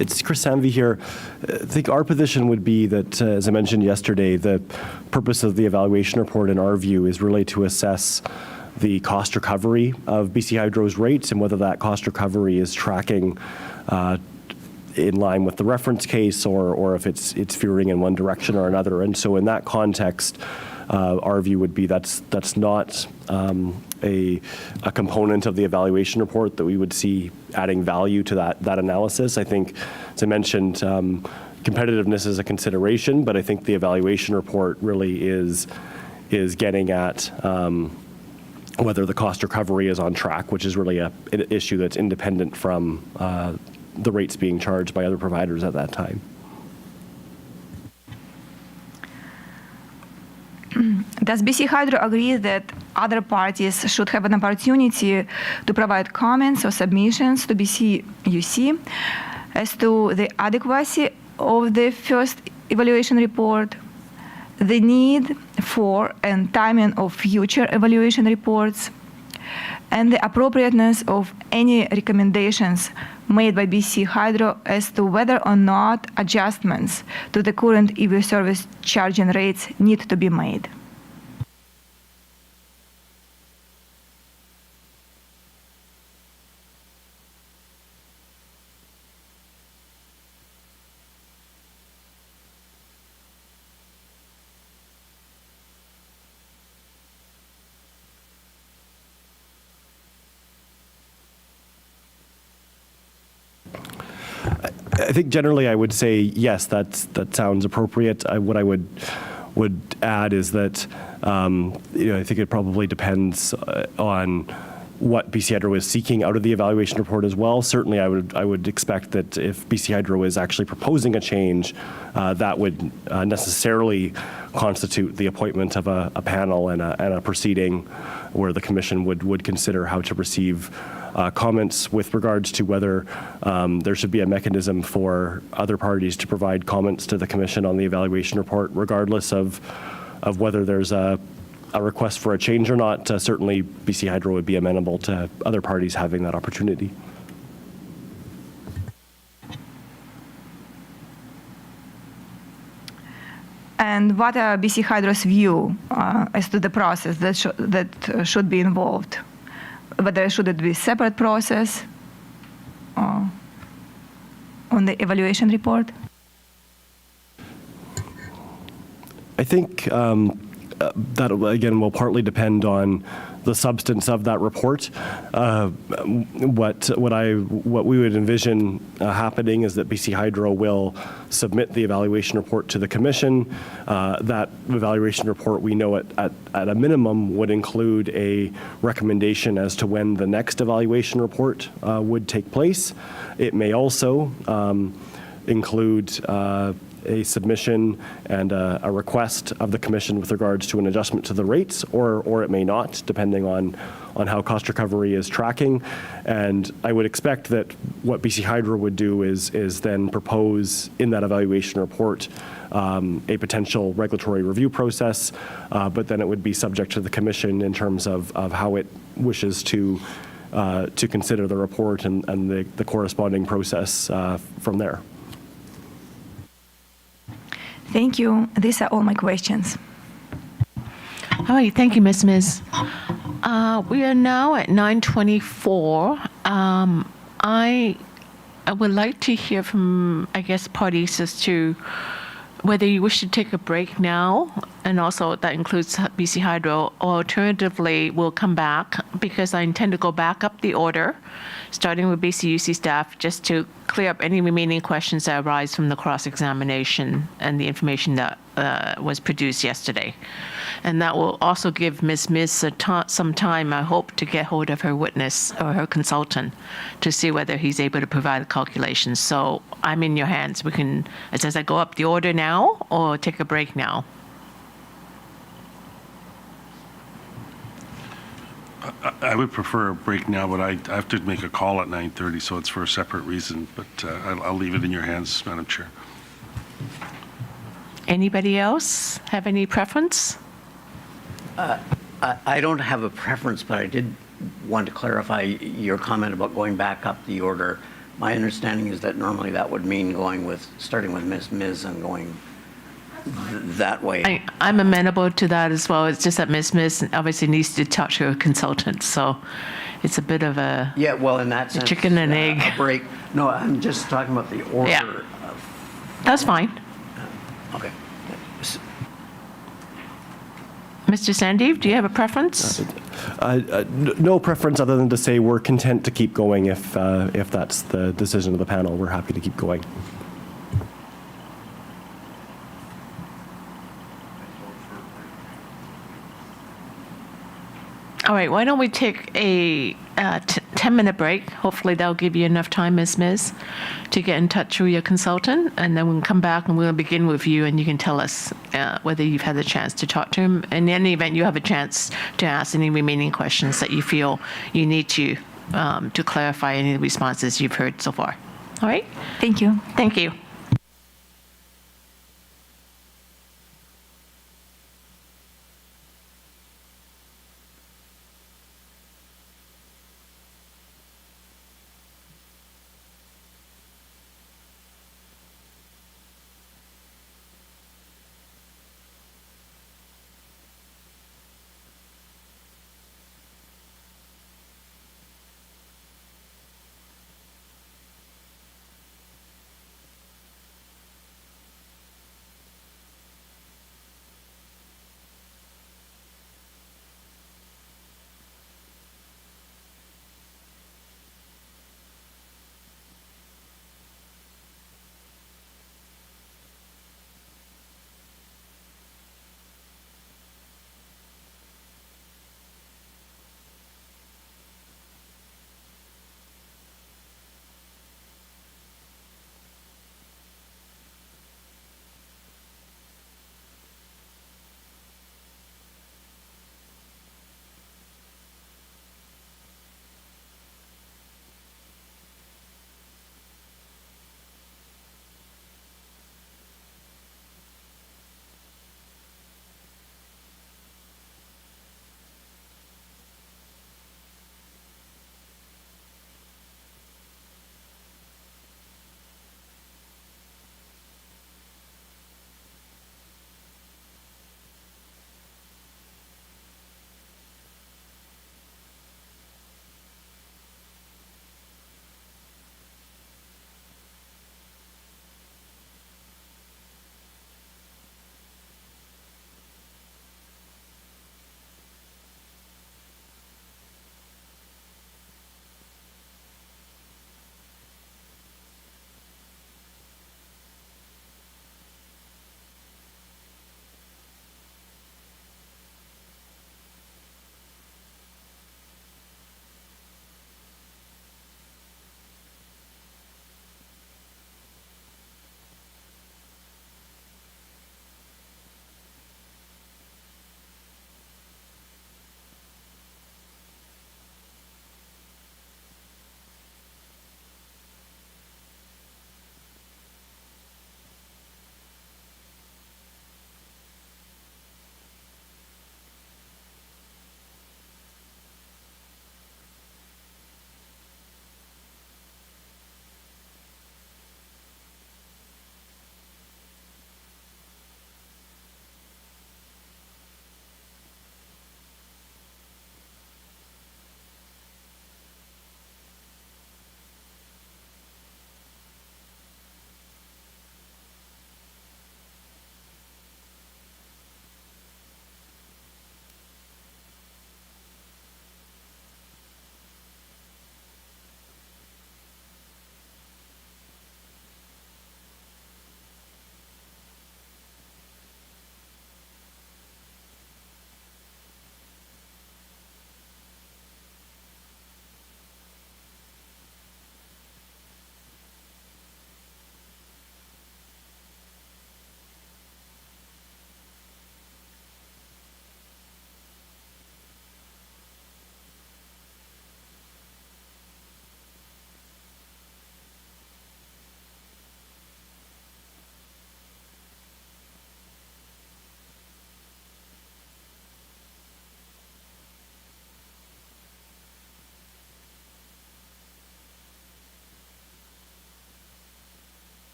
It's Chris Samvey here. I think our position would be that, as I mentioned yesterday, the purpose of the evaluation report, in our view, is really to assess the cost recovery of BC Hydro's rates and whether that cost recovery is tracking in line with the reference case or if it's veering in one direction or another. And so in that context, our view would be that's not a component of the evaluation report that we would see adding value to that analysis. I think, as I mentioned, competitiveness is a consideration, but I think the evaluation report really is getting at whether the cost recovery is on track, which is really an issue that's independent from the rates being charged by other providers at that time. Does BC Hydro agree that other parties should have an opportunity to provide comments or submissions to BCUC as to the adequacy of the first evaluation report, the need for and timing of future evaluation reports, and the appropriateness of any recommendations made by BC Hydro as to whether or not adjustments to the current EV service charging rates need to be made? I think generally I would say yes, that sounds appropriate. What I would add is that I think it probably depends on what BC Hydro is seeking out of the evaluation report as well. Certainly, I would expect that if BC Hydro is actually proposing a change, that would necessarily constitute the appointment of a panel and a proceeding where the Commission would consider how to receive comments with regards to whether there should be a mechanism for other parties to provide comments to the Commission on the evaluation report, regardless of whether there's a request for a change or not. Certainly, BC Hydro would be amenable to other parties having that opportunity. And what are BC Hydro's view as to the process that should be involved? Whether should it be a separate process on the evaluation report? I think that, again, will partly depend on the substance of that report. What we would envision happening is that BC Hydro will submit the evaluation report to the Commission. That evaluation report, we know at a minimum, would include a recommendation as to when the next evaluation report would take place. It may also include a submission and a request of the Commission with regards to an adjustment to the rates, or it may not, depending on how cost recovery is tracking. And I would expect that what BC Hydro would do is then propose in that evaluation report a potential regulatory review process, but then it would be subject to the Commission in terms of how it wishes to consider the report and the corresponding process from there. Thank you. These are all my questions. All right, thank you, Ms. Miz. We are now at 9:24. I would like to hear from, I guess, parties as to whether you wish to take a break now, and also that includes BC Hydro. Alternatively, we'll come back because I intend to go back up the order, starting with BCUC staff, just to clear up any remaining questions that arise from the cross-examination and the information that was produced yesterday. And that will also give Ms. Miz some time, I hope, to get hold of her witness or her consultant to see whether he's able to provide the calculations. So I'm in your hands. We can, as I go up the order now or take a break now. I would prefer a break now, but I have to make a call at 9:30, so it's for a separate reason. But I'll leave it in your hands, Madam Chair. Anybody else have any preference? I don't have a preference, but I did want to clarify your comment about going back up the order. My understanding is that normally that would mean starting with Ms. Miz and going that way. I'm amenable to that as well. It's just that Ms. Miss obviously needs to talk to her consultant, so it's a bit of a, Yeah, well, in that sense. chicken and egg. A break. No, I'm just talking about the order. Yeah. That's fine. Okay. Mr. Sandeep, do you have a preference? No preference other than to say we're content to keep going if that's the decision of the panel. We're happy to keep going. All right, why don't we take a 10-minute break? Hopefully that'll give you enough time, Ms., to get in touch with your consultant, and then we can come back and we'll begin with you, and you can tell us whether you've had the chance to talk to him. In any event, you have a chance to ask any remaining questions that you feel you need to clarify any of the responses you've heard so far. All right? Thank you. Thank you.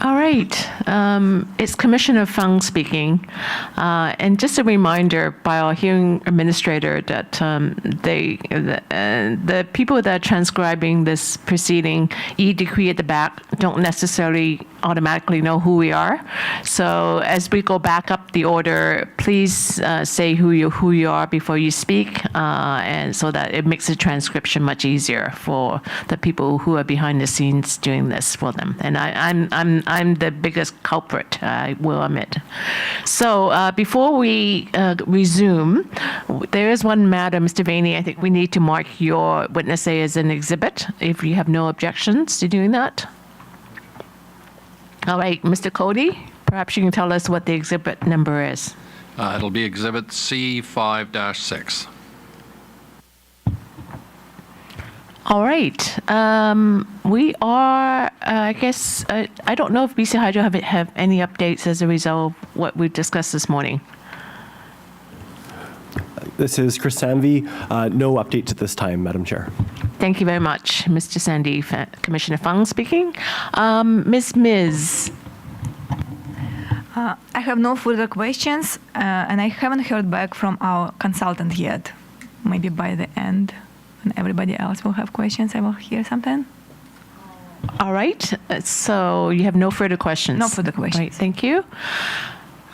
All right. It's Commissioner Fung speaking. And just a reminder by our hearing administrator that the people that are transcribing this proceeding, decree at the back, don't necessarily automatically know who we are. So as we go back up the order, please say who you are before you speak, and so that it makes the transcription much easier for the people who are behind the scenes doing this for them. And I'm the biggest culprit, I will admit. So before we resume, there is one matter, Mr. Vaney, I think we need to mark your witness A as an exhibit, if you have no objections to doing that. All right, Mr. Cody, perhaps you can tell us what the exhibit number is. It'll be Exhibit C5-6. All right. We are, I guess, I don't know if BC Hydro have any updates as a result of what we've discussed this morning. This is Chris Sanvey. No update at this time, Madam Chair. Thank you very much, Mr. Sandy. Commissioner Fung speaking. Ms. I have no further questions, and I haven't heard back from our consultant yet. Maybe by the end, when everybody else will have questions, I will hear something. All right. So you have no further questions? No further questions. All right, thank you.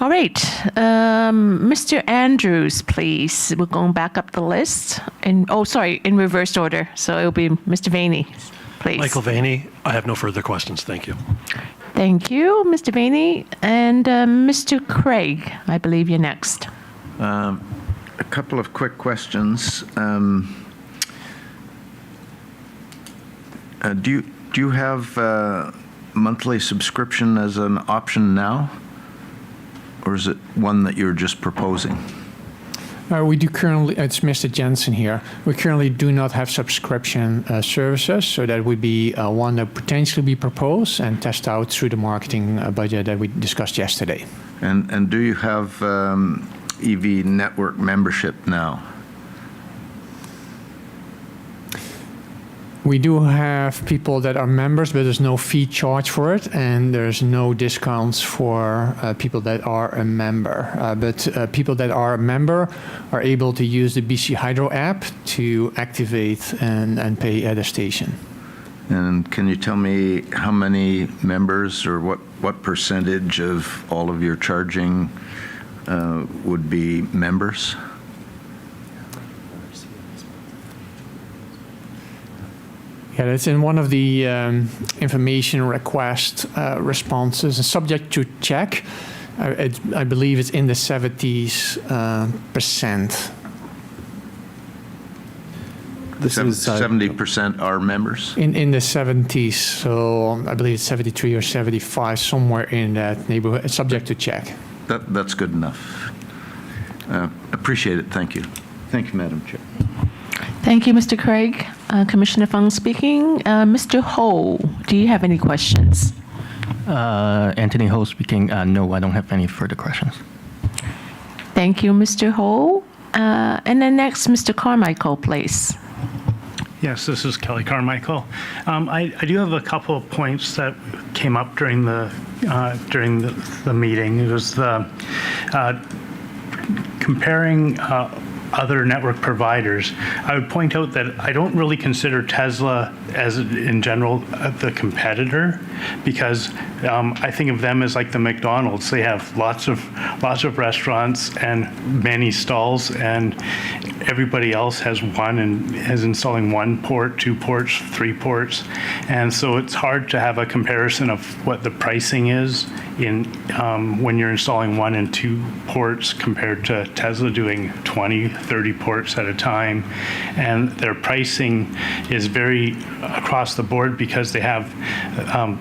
All right. Mr. Andrews, please. We're going back up the list. In reverse order. So it'll be Mr. Vaney, please. Michael Vaney, I have no further questions. Thank you. Thank you, Mr. Vaney. And Mr. Craig, I believe you're next. A couple of quick questions. Do you have monthly subscription as an option now? Or is it one that you're just proposing? We do currently, it's Mr. Jensen here. We currently do not have subscription services, so that would be one that potentially be proposed and test out through the marketing budget that we discussed yesterday. And do you have EV network membership now? We do have people that are members, but there's no fee charge for it, and there's no discounts for people that are a member. But people that are a member are able to use the BC Hydro app to activate and pay at a station. And can you tell me how many members or what percentage of all of your charging would be members? Yeah, that's in one of the information request responses. And subject to check, I believe it's in the 70s percent. This is 70% are members? In the 70s, so I believe it's 73 or 75, somewhere in that neighborhood, subject to check. That's good enough. Appreciate it. Thank you. Thank you, Madam Chair. Thank you, Mr. Craig. Commissioner Fung speaking. Mr. Ho, do you have any questions? Anthony Ho speaking. No, I don't have any further questions. Thank you, Mr. Ho. And then next, Mr. Carmichael, please. Yes, this is Kelly Carmichael. I do have a couple of points that came up during the meeting. It was the comparing other network providers. I would point out that I don't really consider Tesla as, in general, the competitor, because I think of them as like the McDonald's. They have lots of restaurants and many stalls, and everybody else has one and is installing one port, 2 ports, 3 ports, and so it's hard to have a comparison of what the pricing is in when you're installing 1 and 2 ports compared to Tesla doing 20, 30 ports at a time. And their pricing is very across the board because they have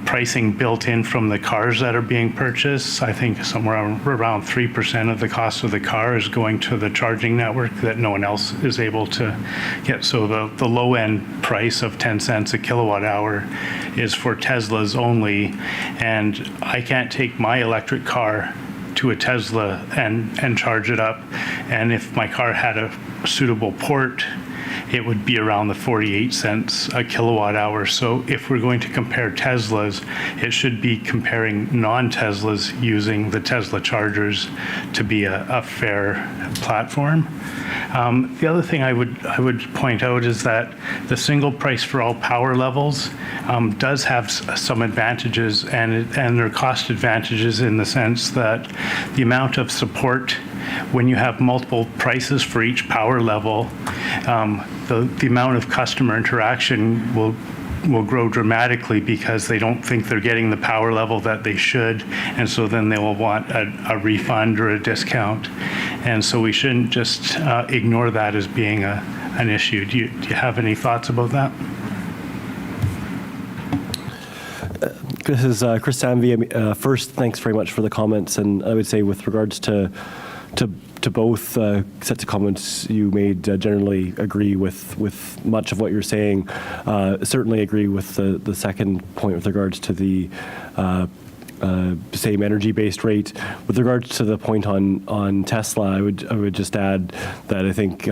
pricing built in from the cars that are being purchased. I think somewhere around 3% of the cost of the car is going to the charging network that no one else is able to get. So the low end price of 10 cents a kilowatt hour is for Teslas only. And I can't take my electric car to a Tesla and charge it up. And if my car had a suitable port it would be around the 48 cents a kilowatt hour. So if we're going to compare Teslas, it should be comparing non-Teslas using the Tesla chargers to be a fair platform. The other thing I would point out is that the single price for all power levels does have some advantages, and there are cost advantages in the sense that the amount of support when you have multiple prices for each power level, the amount of customer interaction will grow dramatically because they don't think they're getting the power level that they should, and so then they will want a refund or a discount. And so we shouldn't just ignore that as being an issue. Do you have any thoughts about that? This is Chris Samvey. First, thanks very much for the comments, and I would say with regards to both sets of comments you made, generally agree with much of what you're saying. Certainly agree with the second point with regards to the same energy-based rate. With regards to the point on Tesla, I would just add that I think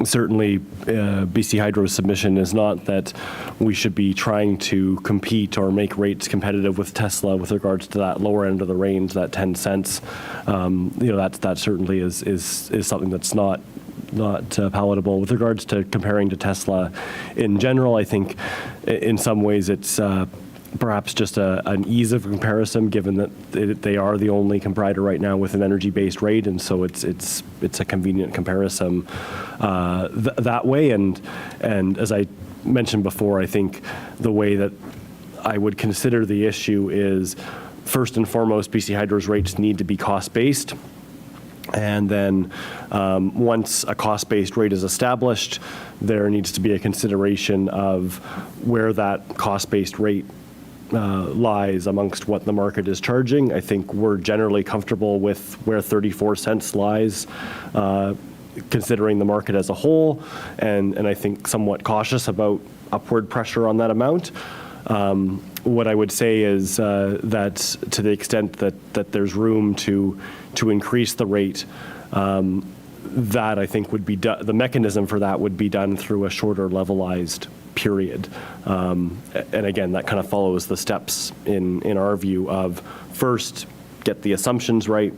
certainly BC Hydro's submission is not that we should be trying to compete or make rates competitive with Tesla with regards to that lower end of the range, that 10 cents. That certainly is something that's not palatable. With regards to comparing to Tesla in general, I think in some ways it's perhaps just an ease of comparison, given that they are the only provider right now with an energy-based rate, and so it's a convenient comparison that way. And as I mentioned before, I think the way that I would consider the issue is, first and foremost, BC Hydro's rates need to be cost-based. And then once a cost-based rate is established, there needs to be a consideration of where that cost-based rate lies amongst what the market is charging. I think we're generally comfortable with where 34 cents lies, considering the market as a whole, and I think somewhat cautious about upward pressure on that amount. What I would say is that to the extent that there's room to increase the rate, that I think would be the mechanism for that would be done through a shorter levelized period. And again, that kind of follows the steps in our view of first get the assumptions right,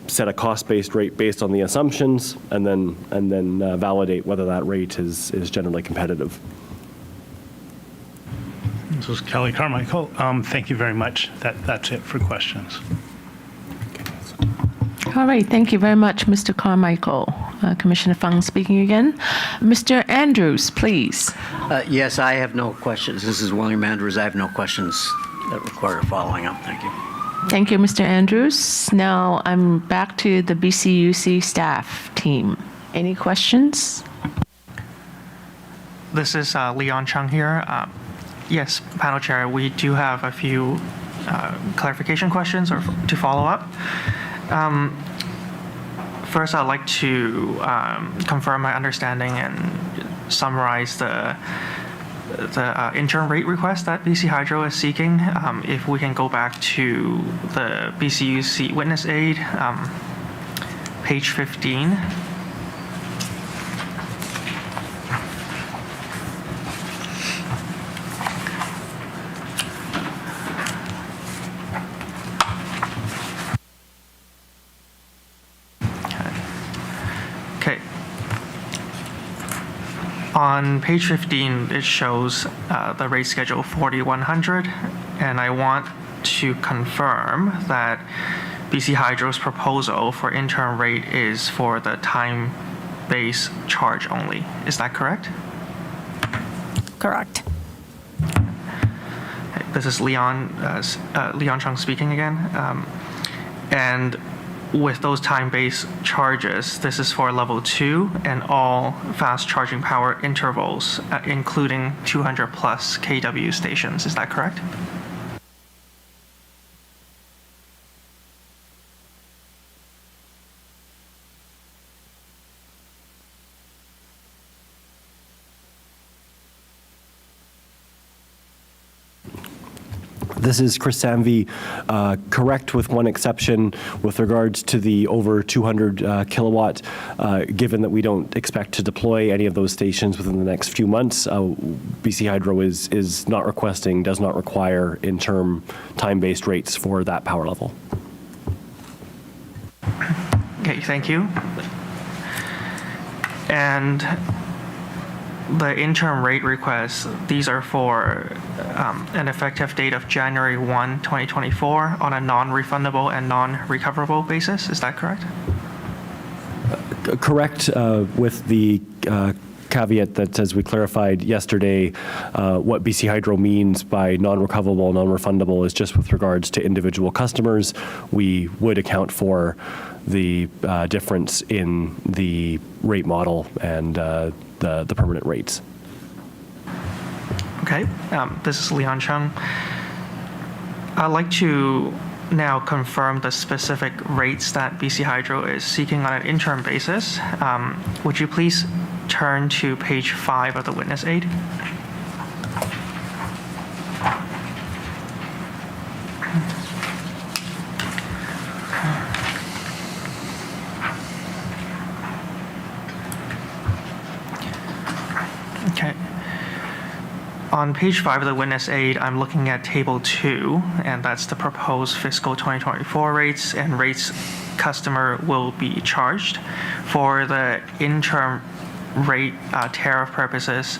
set a cost-based rate based on the assumptions, and then validate whether that rate is generally competitive. This is Kelly Carmichael. Thank you very much. That's it for questions. All right, thank you very much, Mr. Carmichael. Commissioner Fung speaking again. Mr. Andrews, please. Yes, I have no questions. This is William Andrews. I have no questions that require following up. Thank you. Thank you, Mr. Andrews. Now I'm back to the BCUC staff team. Any questions? This is Leon Chung here. Yes, panel chair, we do have a few clarification questions or to follow up. First, I'd like to confirm my understanding and summarize the interim rate request that BC Hydro is seeking. If we can go back to the BCUC witness aid, page 15. On page 15, it shows the rate schedule 4100, and I want to confirm that BC Hydro's proposal for interim rate is for the time-based charge only. Is that correct? Correct. This is Leon Chung speaking again. And with those time-based charges, this is for level 2 and all fast charging power intervals, including 200 plus kW stations. Is that correct? This is Chris Samvey, correct with one exception with regards to the over 200 kilowatt. Given that we don't expect to deploy any of those stations within the next few months, BC Hydro is not requesting, does not require interim time-based rates for that power level. Okay, thank you. And the interim rate requests, these are for an effective date of January 1, 2024 on a non-refundable and non-recoverable basis. Is that correct? Correct, with the caveat that, as we clarified yesterday, what BC Hydro means by non-recoverable, non-refundable is just with regards to individual customers. We would account for the difference in the rate model and the permanent rates. Okay, this is Leon Chung. I'd like to now confirm the specific rates that BC Hydro is seeking on an interim basis. Would you please turn to page 5 of the witness aid? Okay. On page 5 of the witness aid, I'm looking at table 2, and that's the proposed fiscal 2024 rates and rates customer will be charged. For the interim rate tariff purposes,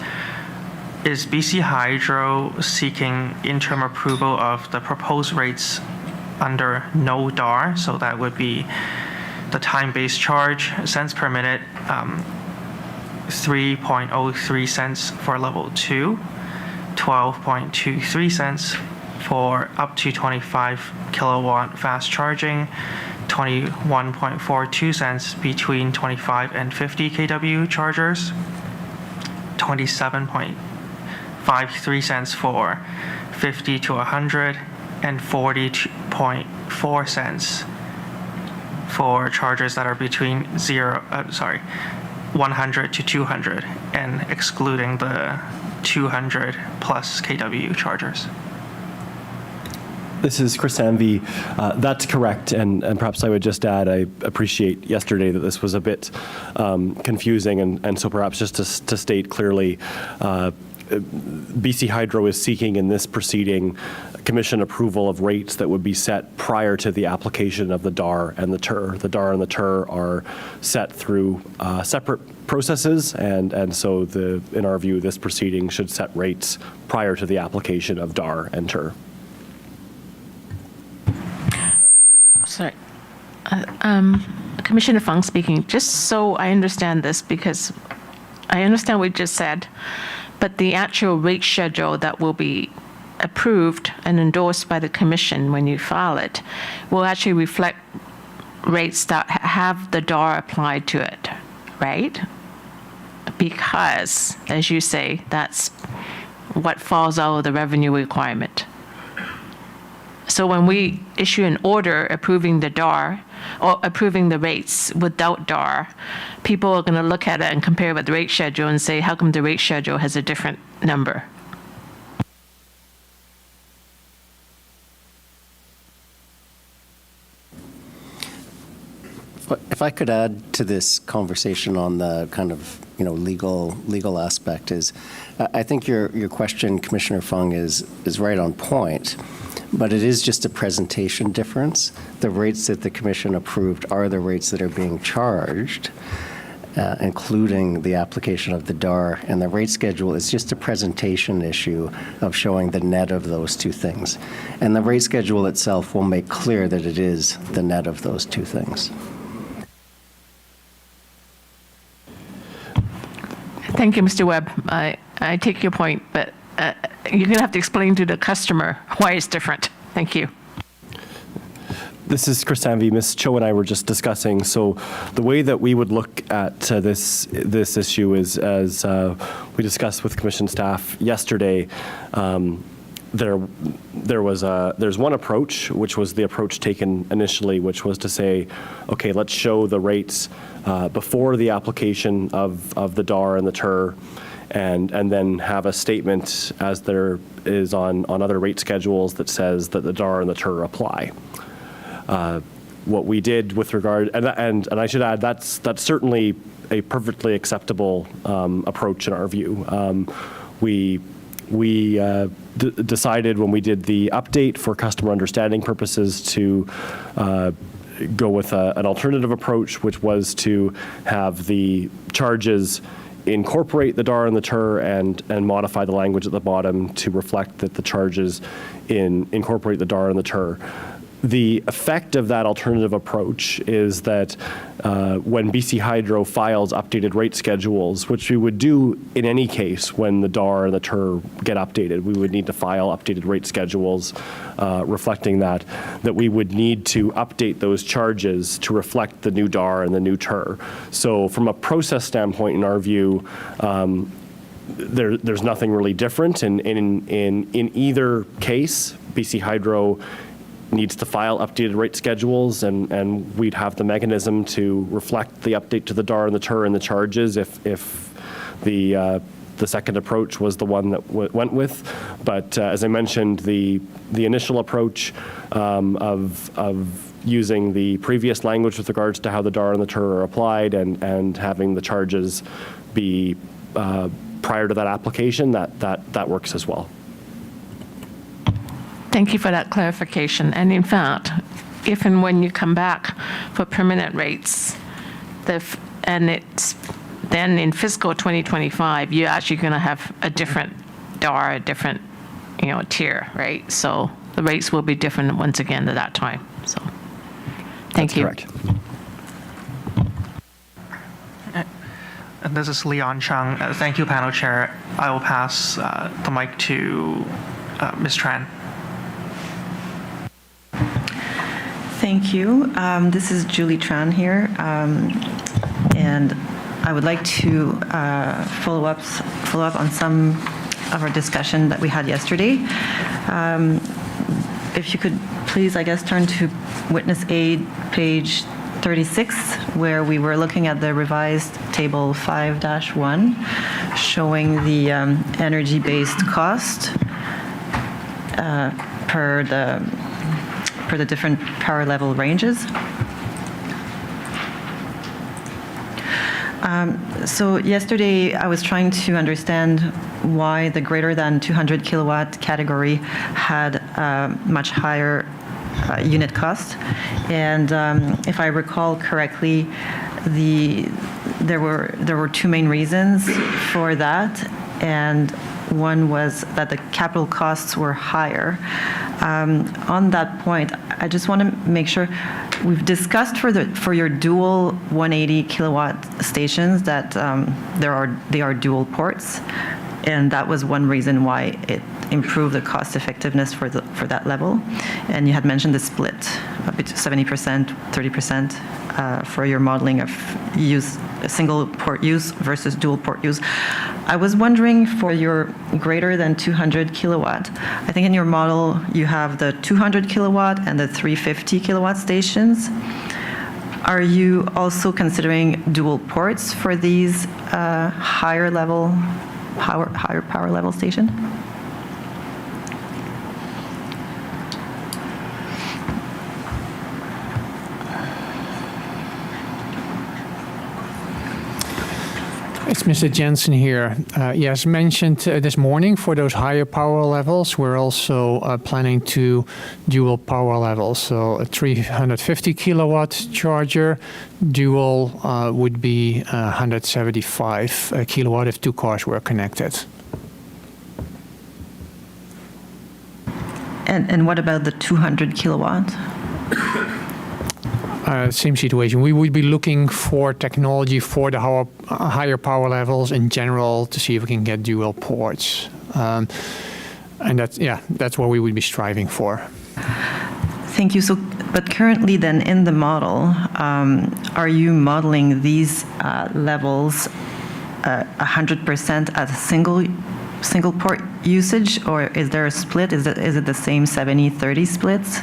is BC Hydro seeking interim approval of the proposed rates under no DAR? So that would be the time-based charge, cents per minute, 3.03 cents for level 2, 12.23 cents for up to 25 kilowatt fast charging, 21.42 cents between 25 and 50 kW chargers, 27.53 cents for 50 to 100, and 40.4 cents for chargers that are between 100 to 200, and excluding the 200 plus kW chargers. This is Chris Samvey. That's correct, and perhaps I would just add, I appreciate yesterday that this was a bit confusing, and so perhaps just to state clearly, BC Hydro is seeking in this proceeding Commission approval of rates that would be set prior to the application of the DAR and the TER. The DAR and the TER are set through separate processes, and so in our view, this proceeding should set rates prior to the application of DAR and TER. Sorry. Commissioner Fung speaking. Just so I understand this, because I understand what you just said, but the actual rate schedule that will be approved and endorsed by the Commission when you file it will actually reflect rates that have the DAR applied to it, right? Because, as you say, that's what falls out of the revenue requirement. So when we issue an order approving the DAR or approving the rates without DAR, people are going to look at it and compare with the rate schedule and say, how come the rate schedule has a different number? If I could add to this conversation on the kind of legal aspect is, I think your question, Commissioner Fung, is right on point. But it is just a presentation difference. The rates that the Commission approved are the rates that are being charged, including the application of the DAR. And the rate schedule is just a presentation issue of showing the net of those two things. And the rate schedule itself will make clear that it is the net of those two things. Thank you, Mr. Webb. I take your point, but you're going to have to explain to the customer why it's different. Thank you. This is Chris Samvey. Ms. Cho and I were just discussing. So the way that we would look at this issue is, as we discussed with Commission staff yesterday, there's one approach, which was the approach taken initially, which was to say, okay, let's show the rates before the application of the DAR and the TER, and then have a statement, as there is on other rate schedules, that says that the DAR and the TER apply. What we did with regard, and I should add, that's certainly a perfectly acceptable approach in our view. We decided when we did the update for customer understanding purposes to go with an alternative approach, which was to have the charges incorporate the DAR and the TER and modify the language at the bottom to reflect that the charges incorporate the DAR and the TER. The effect of that alternative approach is that when BC Hydro files updated rate schedules, which we would do in any case when the DAR and the TER get updated, we would need to file updated rate schedules reflecting that we would need to update those charges to reflect the new DAR and the new TER. So from a process standpoint, in our view, there's nothing really different. In either case, BC Hydro needs to file updated rate schedules, and we'd have the mechanism to reflect the update to the DAR and the TER and the charges if the second approach was the one that went with. But as I mentioned, the initial approach of using the previous language with regards to how the DAR and the TER are applied and having the charges be prior to that application, that works as well. Thank you for that clarification. And in fact, if and when you come back for permanent rates, and it's then in fiscal 2025, you're actually going to have a different DAR, a different, tier, right? So the rates will be different once again at that time. So, thank you. That's correct. And this is Leon Chung. Thank you, panel chair. I will pass the mic to Ms. Tran. Thank you. This is Julie Tran here, and I would like to follow up on some of our discussion that we had yesterday. If you could please, I guess, turn to witness aid page 36, where we were looking at the revised table 5-1, showing the energy-based cost per the different power level ranges. So yesterday I was trying to understand why the greater than 200 kilowatt category had much higher unit cost. And if I recall correctly, there were two main reasons for that. And one was that the capital costs were higher. On that point, I just want to make sure we've discussed for your dual 180 kilowatt stations that they are dual ports, and that was one reason why it improved the cost effectiveness for that level. And you had mentioned the split, 70%, 30% for your modeling of single port use versus dual port use. I was wondering for your greater than 200 kilowatt, I think in your model you have the 200 kilowatt and the 350 kilowatt stations. Are you also considering dual ports for these higher power level station? It's Mr. Jensen here. Yes, mentioned this morning for those higher power levels, we're also planning to dual power levels. So a 350 kilowatt charger, dual would be 175 kilowatt if two cars were connected. And what about the 200 kilowatt? Same situation. We would be looking for technology for the higher power levels in general to see if we can get dual ports. And that's what we would be striving for. Thank you. So, but currently then in the model, are you modeling these levels 100% as single port usage, or is there a split? Is it the same 70-30 splits?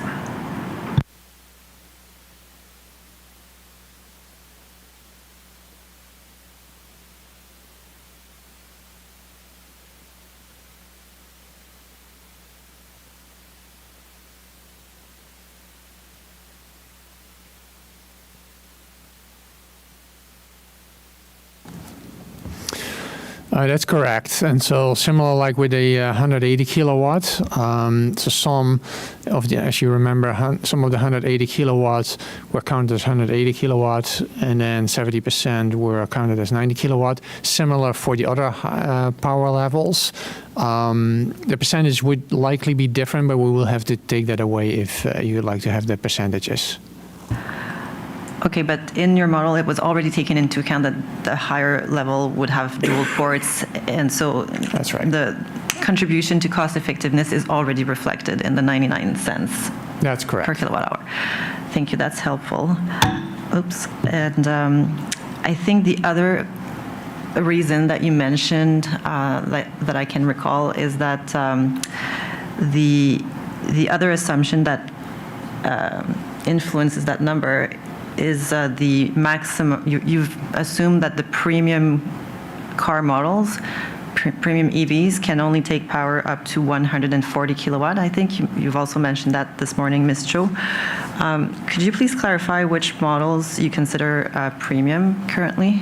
That's correct. And so similar like with the 180 kilowatts, so some of the, as you remember, some of the 180 kilowatts were counted as 180 kilowatts, and then 70% were counted as 90 kilowatt. Similar for the other power levels. The percentage would likely be different, but we will have to take that away if you would like to have the percentages. Okay, but in your model, it was already taken into account that the higher level would have dual ports, and so that's right. The contribution to cost effectiveness is already reflected in the 99 cents. That's correct. Per kilowatt hour. Thank you, that's helpful. Oops, and I think the other reason that you mentioned that I can recall is that the other assumption that influences that number is the maximum. You've assumed that the premium car models, premium EVs, can only take power up to 140 kilowatt. I think you've also mentioned that this morning, Ms. Cho. Could you please clarify which models you consider premium currently?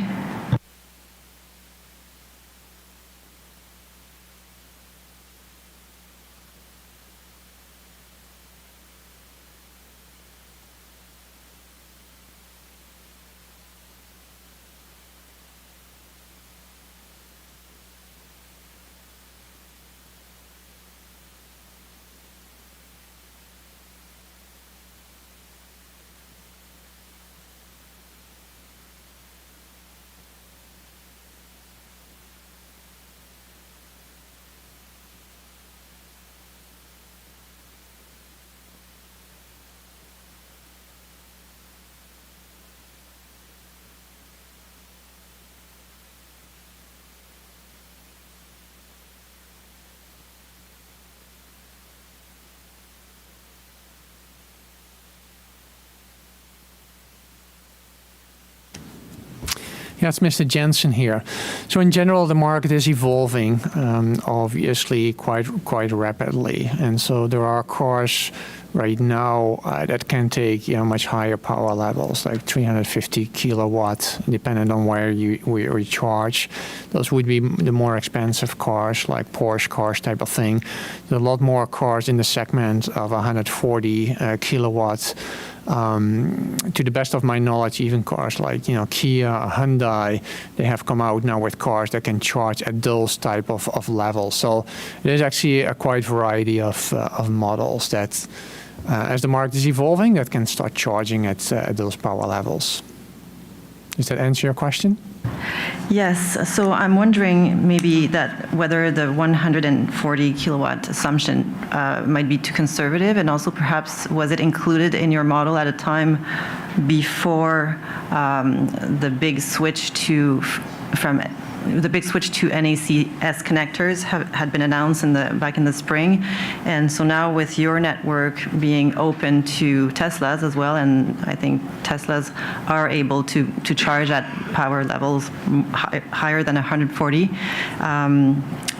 Yes, Mr. Jensen here. So in general, the market is evolving, obviously quite rapidly, and so there are cars right now that can take much higher power levels, like 350 kilowatts, depending on where you recharge. Those would be the more expensive cars, like Porsche cars type of thing. There's a lot more cars in the segment of 140 kilowatts. To the best of my knowledge, even cars like Kia, Hyundai, they have come out now with cars that can charge at those type of levels. So there's actually a quite variety of models that, as the market is evolving, that can start charging at those power levels. Does that answer your question? Yes. So I'm wondering maybe that whether the 140 kilowatt assumption might be too conservative, and also perhaps was it included in your model at a time before the big switch to NACS connectors had been announced back in the spring. And so now with your network being open to Teslas as well, and I think Teslas are able to charge at power levels higher than 140,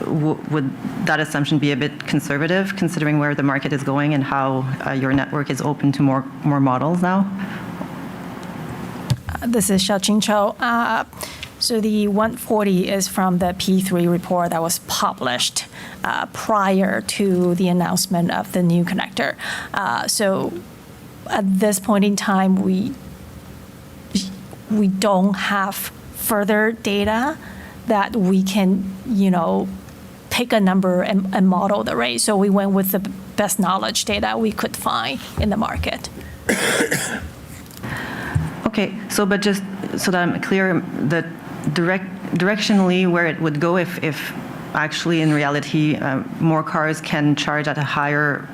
would that assumption be a bit conservative, considering where the market is going and how your network is open to more models now? This is Xiaoqing Chou. So the 140 is from the P3 report that was published prior to the announcement of the new connector. So at this point in time, we don't have further data that we can, pick a number and model the rate. So we went with the best knowledge data we could find in the market. Okay, so but just so that I'm clear, that directionally where it would go if actually in reality more cars can charge at a higher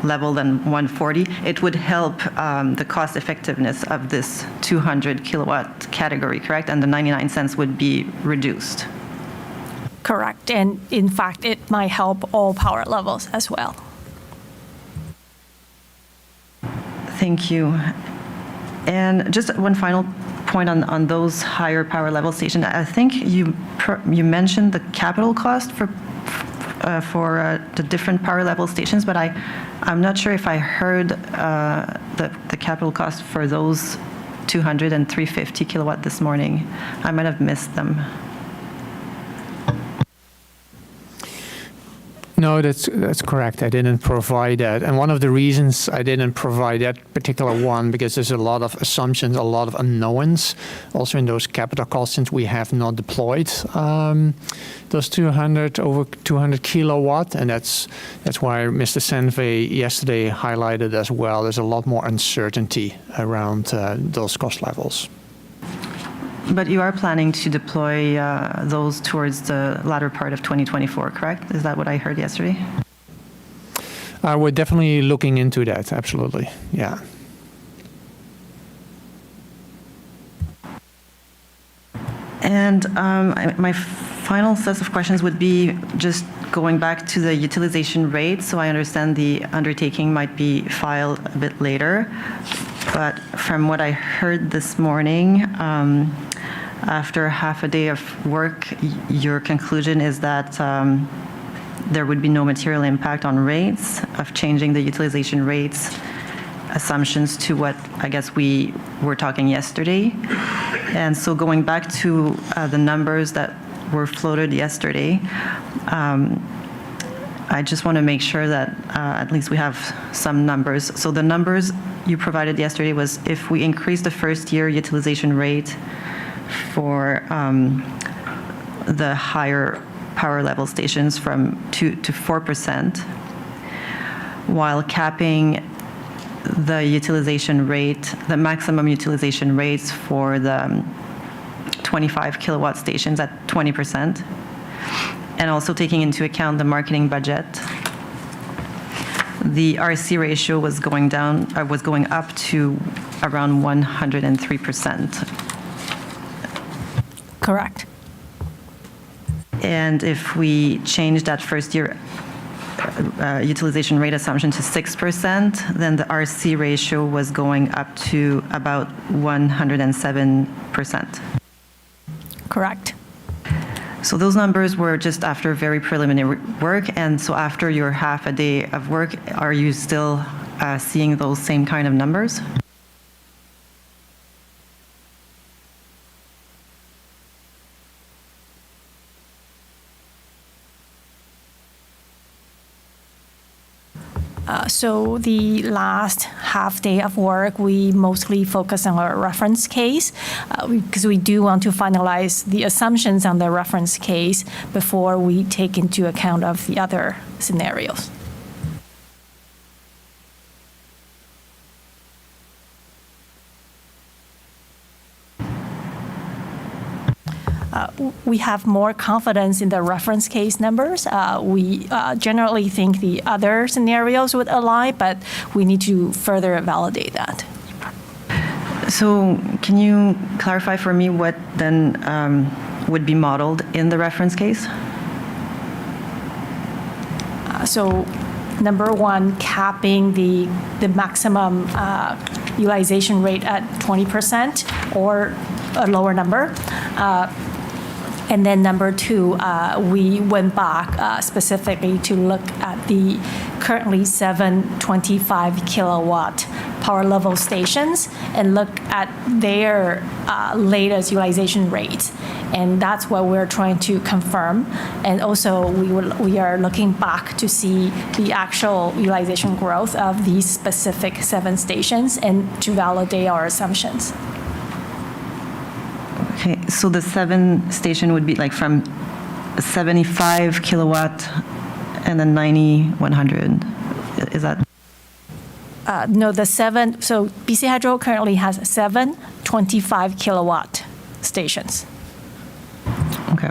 level than 140, it would help the cost effectiveness of this 200 kilowatt category, correct? And the 99 cents would be reduced. Correct. And in fact, it might help all power levels as well. Thank you. And just one final point on those higher power level stations. I think you mentioned the capital cost for the different power level stations, but I'm not sure if I heard the capital cost for those 200 and 350 kilowatt this morning. I might have missed them. No, that's correct. I didn't provide that. And one of the reasons I didn't provide that particular one, because there's a lot of assumptions, a lot of unknowns, also in those capital costs, since we have not deployed those over 200 kilowatt. And that's why Mr. Senve yesterday highlighted as well. There's a lot more uncertainty around those cost levels. But you are planning to deploy those towards the latter part of 2024, correct? Is that what I heard yesterday? We're definitely looking into that, absolutely, yeah. And my final set of questions would be just going back to the utilization rate. So I understand the undertaking might be filed a bit later, but from what I heard this morning, after half a day of work, your conclusion is that there would be no material impact on rates of changing the utilization rates assumptions to what I guess we were talking yesterday. And so going back to the numbers that were floated yesterday, I just want to make sure that at least we have some numbers. So the numbers you provided yesterday was if we increase the first year utilization rate for the higher power level stations from 2 to 4%, while capping the utilization rate, the maximum utilization rates for the 25 kilowatt stations at 20%, and also taking into account the marketing budget. The RC ratio was going up to around 103%. Correct. And if we change that first year utilization rate assumption to 6%, then the RC ratio was going up to about 107%. Correct. So those numbers were just after very preliminary work, and so after your half a day of work, are you still seeing those same kind of numbers? So the last half day of work, we mostly focus on our reference case because we do want to finalize the assumptions on the reference case before we take into account of the other scenarios. We have more confidence in the reference case numbers. We generally think the other scenarios would align, but we need to further validate that. So can you clarify for me what then would be modeled in the reference case? So number one, capping the maximum utilization rate at 20% or a lower number. And then number two, we went back specifically to look at the currently 725 kilowatt power level stations and look at their latest utilization rates. And that's what we're trying to confirm. And also we are looking back to see the actual utilization growth of these specific 7 stations and to validate our assumptions. Okay, so the 7 station would be like from 75 kilowatt and then 90, 100. Is that? No, the 7, so BC Hydro currently has 7 25 kilowatt stations. Okay.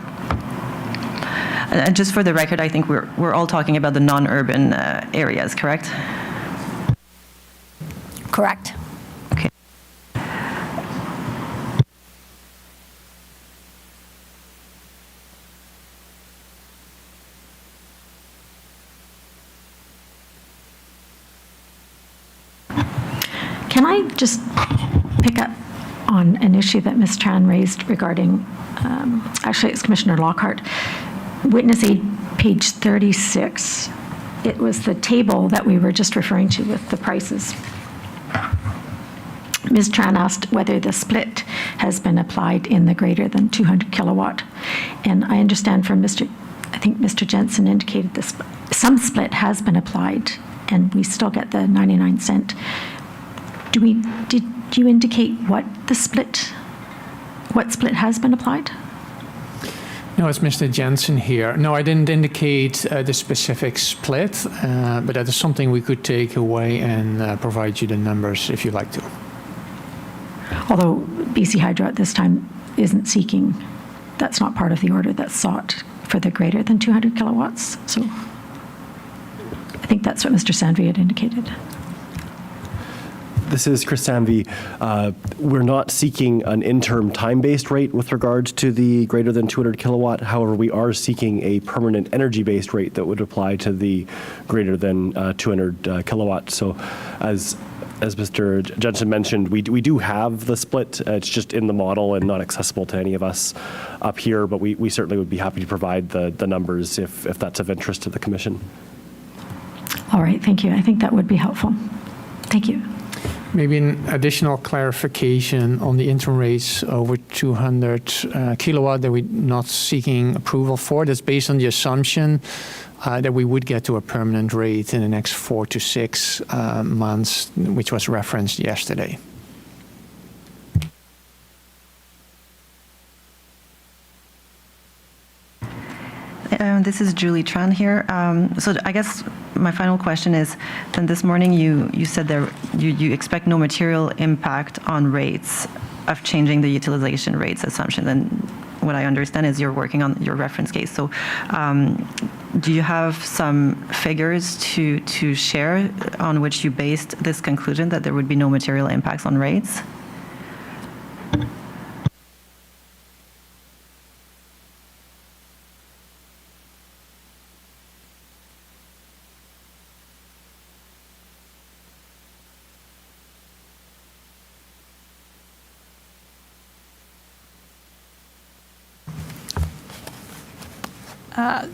And just for the record, I think we're all talking about the non-urban areas, correct? Correct. Okay. Can I just pick up on an issue that Ms. Tran raised regarding, actually it's Commissioner Lockhart, witness aid page 36. It was the table that we were just referring to with the prices. Ms. Tran asked whether the split has been applied in the greater than 200 kilowatt. And I understand from I think Mr. Jensen indicated this some split has been applied, and we still get the 99-cent. Did you indicate what split has been applied? No, it's Mr. Jensen here. No, I didn't indicate the specific split, but that is something we could take away and provide you the numbers if you'd like to. Although BC Hydro at this time isn't seeking, that's not part of the order that's sought for the greater than 200 kilowatts. So I think that's what Mr. Sandvi had indicated. This is Chris Sandvi. We're not seeking an interim time-based rate with regards to the greater than 200 kilowatt. However, we are seeking a permanent energy-based rate that would apply to the greater than 200 kilowatt. So as Mr. Jensen mentioned, we do have the split. It's just in the model and not accessible to any of us up here, but we certainly would be happy to provide the numbers if that's of interest to the Commission. All right, thank you. I think that would be helpful. Thank you. Maybe an additional clarification on the interim rates over 200 kilowatt that we're not seeking approval for. That's based on the assumption that we would get to a permanent rate in the next 4 to 6 months, which was referenced yesterday. This is Julie Tran here. So I guess my final question is, then this morning you said that you expect no material impact on rates of changing the utilization rates assumption. And what I understand is you're working on your reference case. So do you have some figures to share on which you based this conclusion that there would be no material impacts on rates?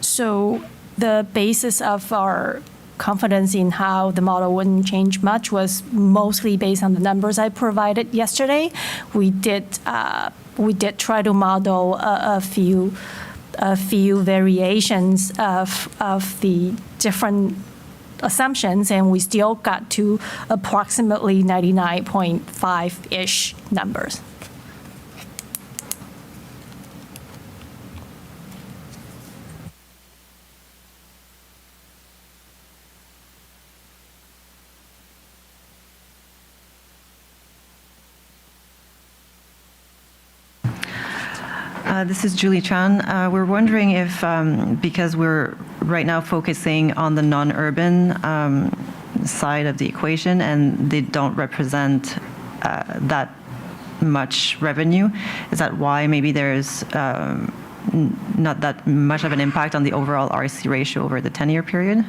So the basis of our confidence in how the model wouldn't change much was mostly based on the numbers I provided yesterday. We did try to model a few variations of the different assumptions, and we still got to approximately 99.5-ish numbers. This is Julie Tran. We're wondering if, because we're right now focusing on the non-urban side of the equation and they don't represent that much revenue, is that why maybe there's not that much of an impact on the overall RC ratio over the 10-year period?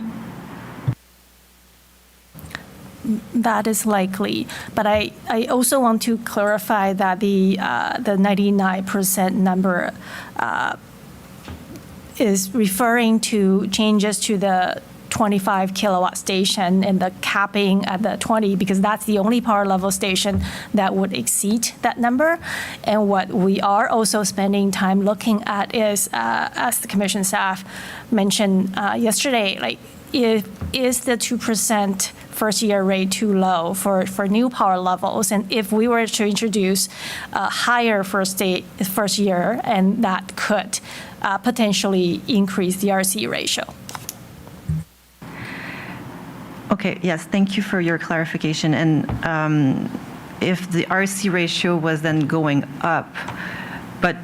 That is likely, but I also want to clarify that the 99% number is referring to changes to the 25 kilowatt station and the capping at the 20, because that's the only power level station that would exceed that number. And what we are also spending time looking at is, as the Commission staff mentioned yesterday, like, is the 2% first-year rate too low for new power levels? And if we were to introduce a higher first year, and that could potentially increase the RC ratio. Okay, yes, thank you for your clarification. And if the RC ratio was then going up, but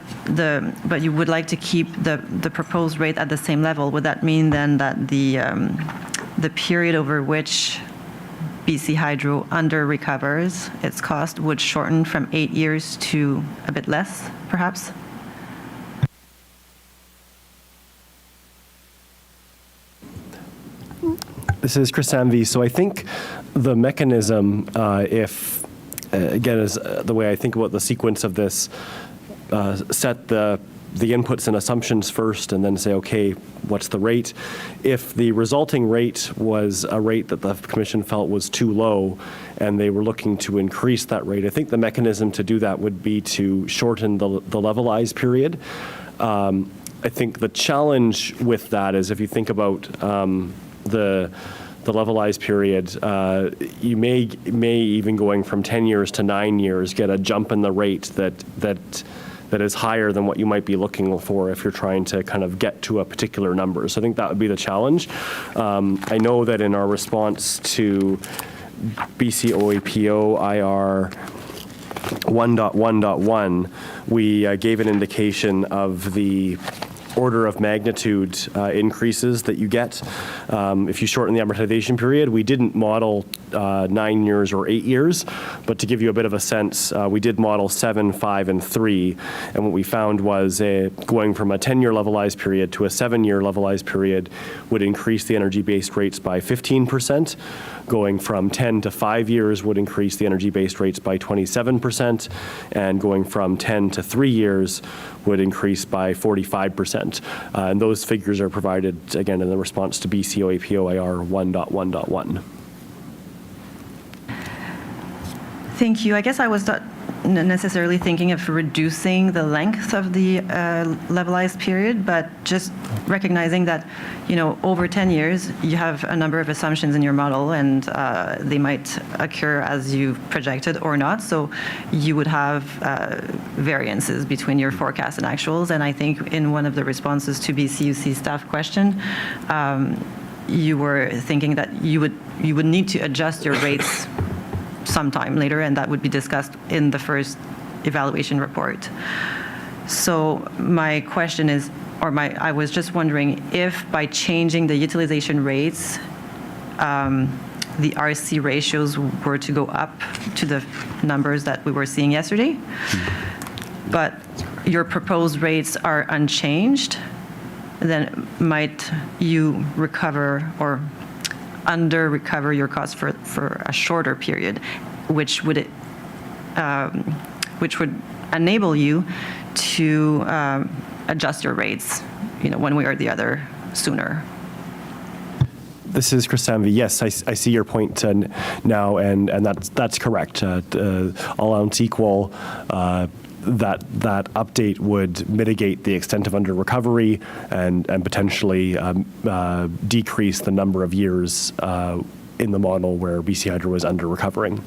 you would like to keep the proposed rate at the same level, would that mean then that the period over which BC Hydro under recovers its cost would shorten from 8 years to a bit less, perhaps? This is Chris Sandvi. So I think the mechanism, if, again, is the way I think about the sequence of this, set the inputs and assumptions first and then say, okay, what's the rate? If the resulting rate was a rate that the Commission felt was too low and they were looking to increase that rate, I think the mechanism to do that would be to shorten the levelized period. I think the challenge with that is if you think about the levelized period, you may even going from 10 years to 9 years get a jump in the rate that is higher than what you might be looking for if you're trying to kind of get to a particular number. So I think that would be the challenge. I know that in our response to BCOAPO IR 1.1.1, we gave an indication of the order of magnitude increases that you get if you shorten the amortization period. We didn't model 9 years or 8 years, but to give you a bit of a sense, we did model 7, 5, and 3, and what we found was going from a 10-year levelized period to a 7-year levelized period would increase the energy-based rates by 15%. Going from 10 to 5 years would increase the energy-based rates by 27%, and going from 10 to 3 years would increase by 45%. And those figures are provided, again, in the response to BCOAPO IR 1.1.1. Thank you. I guess I was not necessarily thinking of reducing the length of the levelized period, but just recognizing that, over 10 years, you have a number of assumptions in your model, and they might occur as you projected or not. So you would have variances between your forecast and actuals. And I think in one of the responses to BCUC staff question, you were thinking that you would need to adjust your rates sometime later, and that would be discussed in the first evaluation report. So my question is, I was just wondering if by changing the utilization rates, the RC ratios were to go up to the numbers that we were seeing yesterday, but your proposed rates are unchanged, then might you recover or under-recover your costs for a shorter period, which would enable you to adjust your rates, one way or the other sooner. This is Chris Samvey. Yes, I see your point now, and that's correct. All else equal, that update would mitigate the extent of under-recovery and potentially decrease the number of years in the model where BC Hydro is under-recovering.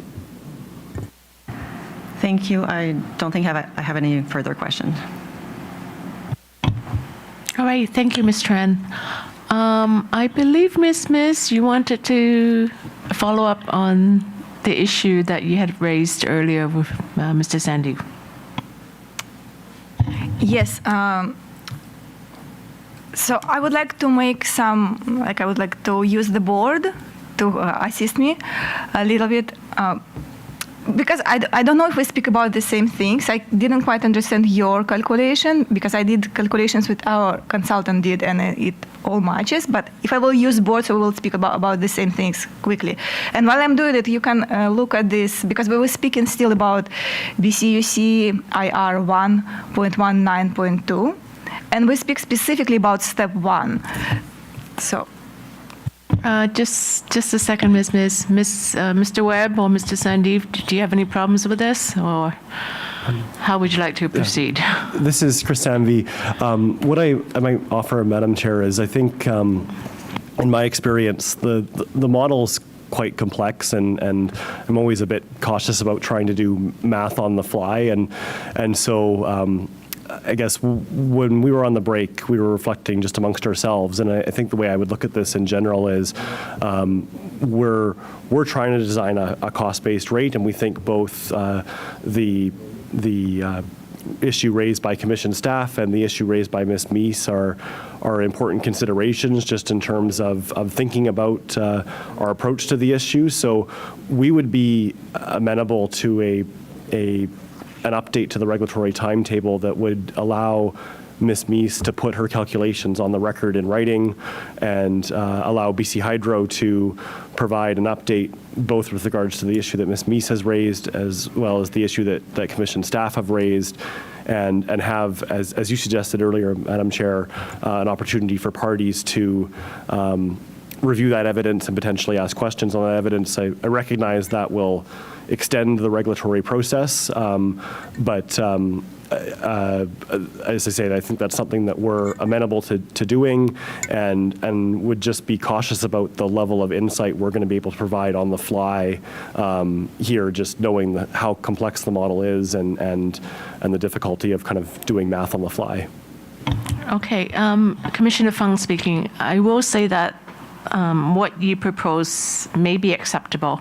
Thank you. I don't think I have any further questions. All right. Thank you, Ms. Tran. I believe, Ms., you wanted to follow up on the issue that you had raised earlier with Mr. Sandy. Yes. So I would like to make I would like to use the board to assist me a little bit. Because I don't know if we speak about the same things. I didn't quite understand your calculation because I did calculations with our consultant did, and it all matches. But if I will use boards, we will speak about the same things quickly. And while I'm doing it, you can look at this because we were speaking still about BCUC IR 1.19.2, and we speak specifically about step 1. So. Just a second, Mr. Webb or Mr. Sandeep, do you have any problems with this, or how would you like to proceed? Yeah. This is Chris Samvey. What I might offer, Madam Chair, is I think, in my experience, the model's quite complex, and I'm always a bit cautious about trying to do math on the fly, and so. I guess when we were on the break, we were reflecting just amongst ourselves, and I think the way I would look at this in general is we're trying to design a cost-based rate, and we think both the issue raised by Commission staff and the issue raised by Ms. Meese are important considerations just in terms of thinking about our approach to the issue. So we would be amenable to an update to the regulatory timetable that would allow Ms. Meese to put her calculations on the record in writing and allow BC Hydro to provide an update both with regards to the issue that Ms. Meese has raised as well as the issue that Commission staff have raised, and have, as you suggested earlier, Madam Chair, an opportunity for parties to review that evidence and potentially ask questions on that evidence. I recognize that will extend the regulatory process, but as I said, I think that's something that we're amenable to doing, and would just be cautious about the level of insight we're going to be able to provide on the fly here, just knowing how complex the model is and the difficulty of kind of doing math on the fly. Okay, Commissioner Fung speaking. I will say that what you propose may be acceptable.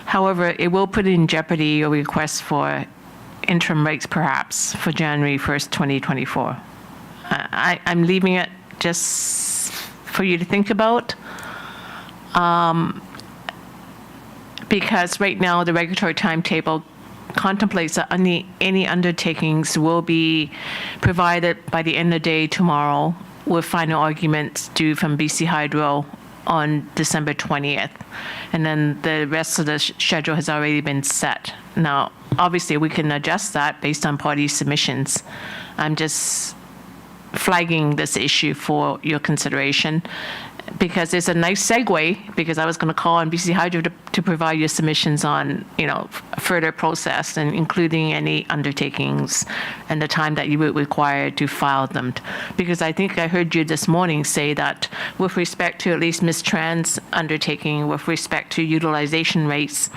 However, it will put in jeopardy your request for interim rates perhaps for January 1st, 2024. I'm leaving it just for you to think about. Because right now the regulatory timetable contemplates that any undertakings will be provided by the end of the day tomorrow, with final arguments due from BC Hydro on December 20th. And then the rest of the schedule has already been set. Now, obviously, we can adjust that based on party submissions. I'm just flagging this issue for your consideration, because it's a nice segue, because I was going to call on BC Hydro to provide your submissions on, further process, and including any undertakings and the time that you would require to file them. Because I think I heard you this morning say that with respect to at least Ms. Tran's undertaking, with respect to utilization rates,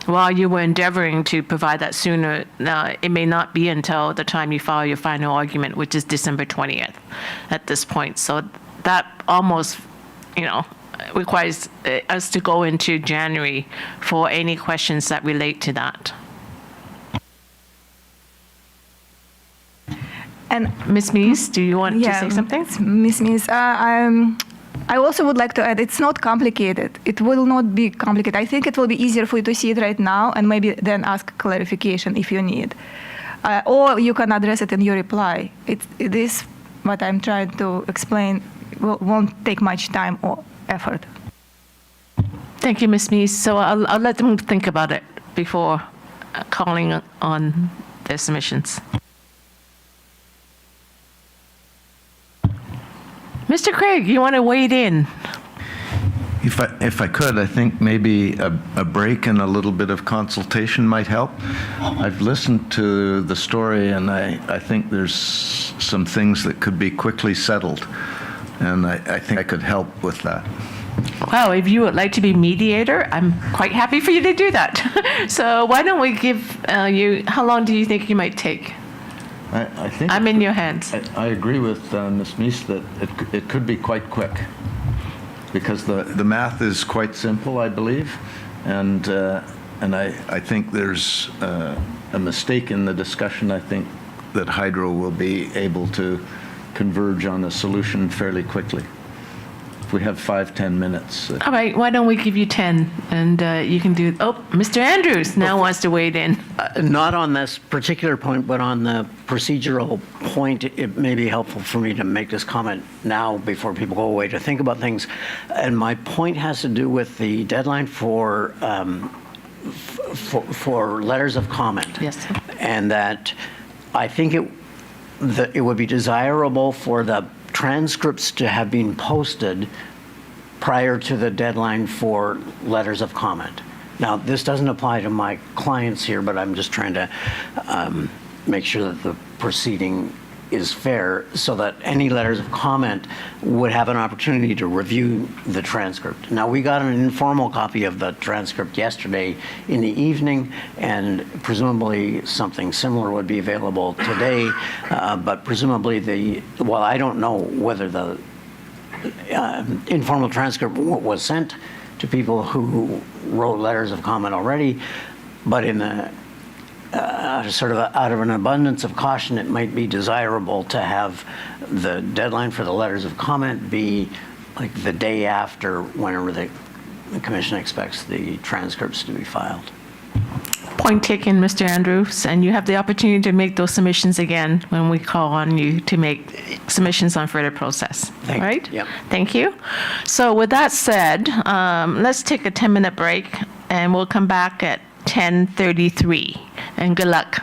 while you were endeavoring to provide that sooner, it may not be until the time you file your final argument, which is December 20th at this point. So that almost requires us to go into January for any questions that relate to that. And Ms. Mees, do you want to say something? Ms. Mees, I also would like to add, it's not complicated. It will not be complicated. I think it will be easier for you to see it right now and maybe then ask clarification if you need. Or you can address it in your reply. It is what I'm trying to explain. Won't take much time or effort. Thank you, Ms. Mees. So I'll let them think about it before calling on their submissions. Mr. Craig, you want to wade in? If I could, I think maybe a break and a little bit of consultation might help. I've listened to the story, and I think there's some things that could be quickly settled. And I think I could help with that. Well, if you would like to be mediator, I'm quite happy for you to do that. So why don't we give you, how long do you think you might take? I think I'm in your hands. I agree with Ms. Meese that it could be quite quick, because the math is quite simple, I believe, and I think there's a mistake in the discussion. I think that Hydro will be able to converge on a solution fairly quickly. If we have 5-10 minutes. All right, why don't we give you 10, and you can do, Mr. Andrews now wants to wade in. Not on this particular point, but on the procedural point, it may be helpful for me to make this comment now before people go away to think about things. And my point has to do with the deadline for letters of comment. Yes. And that I think it would be desirable for the transcripts to have been posted prior to the deadline for letters of comment. Now, this doesn't apply to my clients here, but I'm just trying to make sure that the proceeding is fair, so that any letters of comment would have an opportunity to review the transcript. Now, we got an informal copy of the transcript yesterday in the evening, and presumably something similar would be available today, but presumably well, I don't know whether the informal transcript was sent to people who wrote letters of comment already, but in the sort of out of an abundance of caution, it might be desirable to have the deadline for the letters of comment be like the day after, whenever the Commission expects the transcripts to be filed. Point taken, Mr. Andrews, and you have the opportunity to make those submissions again when we call on you to make submissions on further process. All right? Yep. Thank you. So with that said, let's take a 10-minute break, and we'll come back at 10:33. And good luck.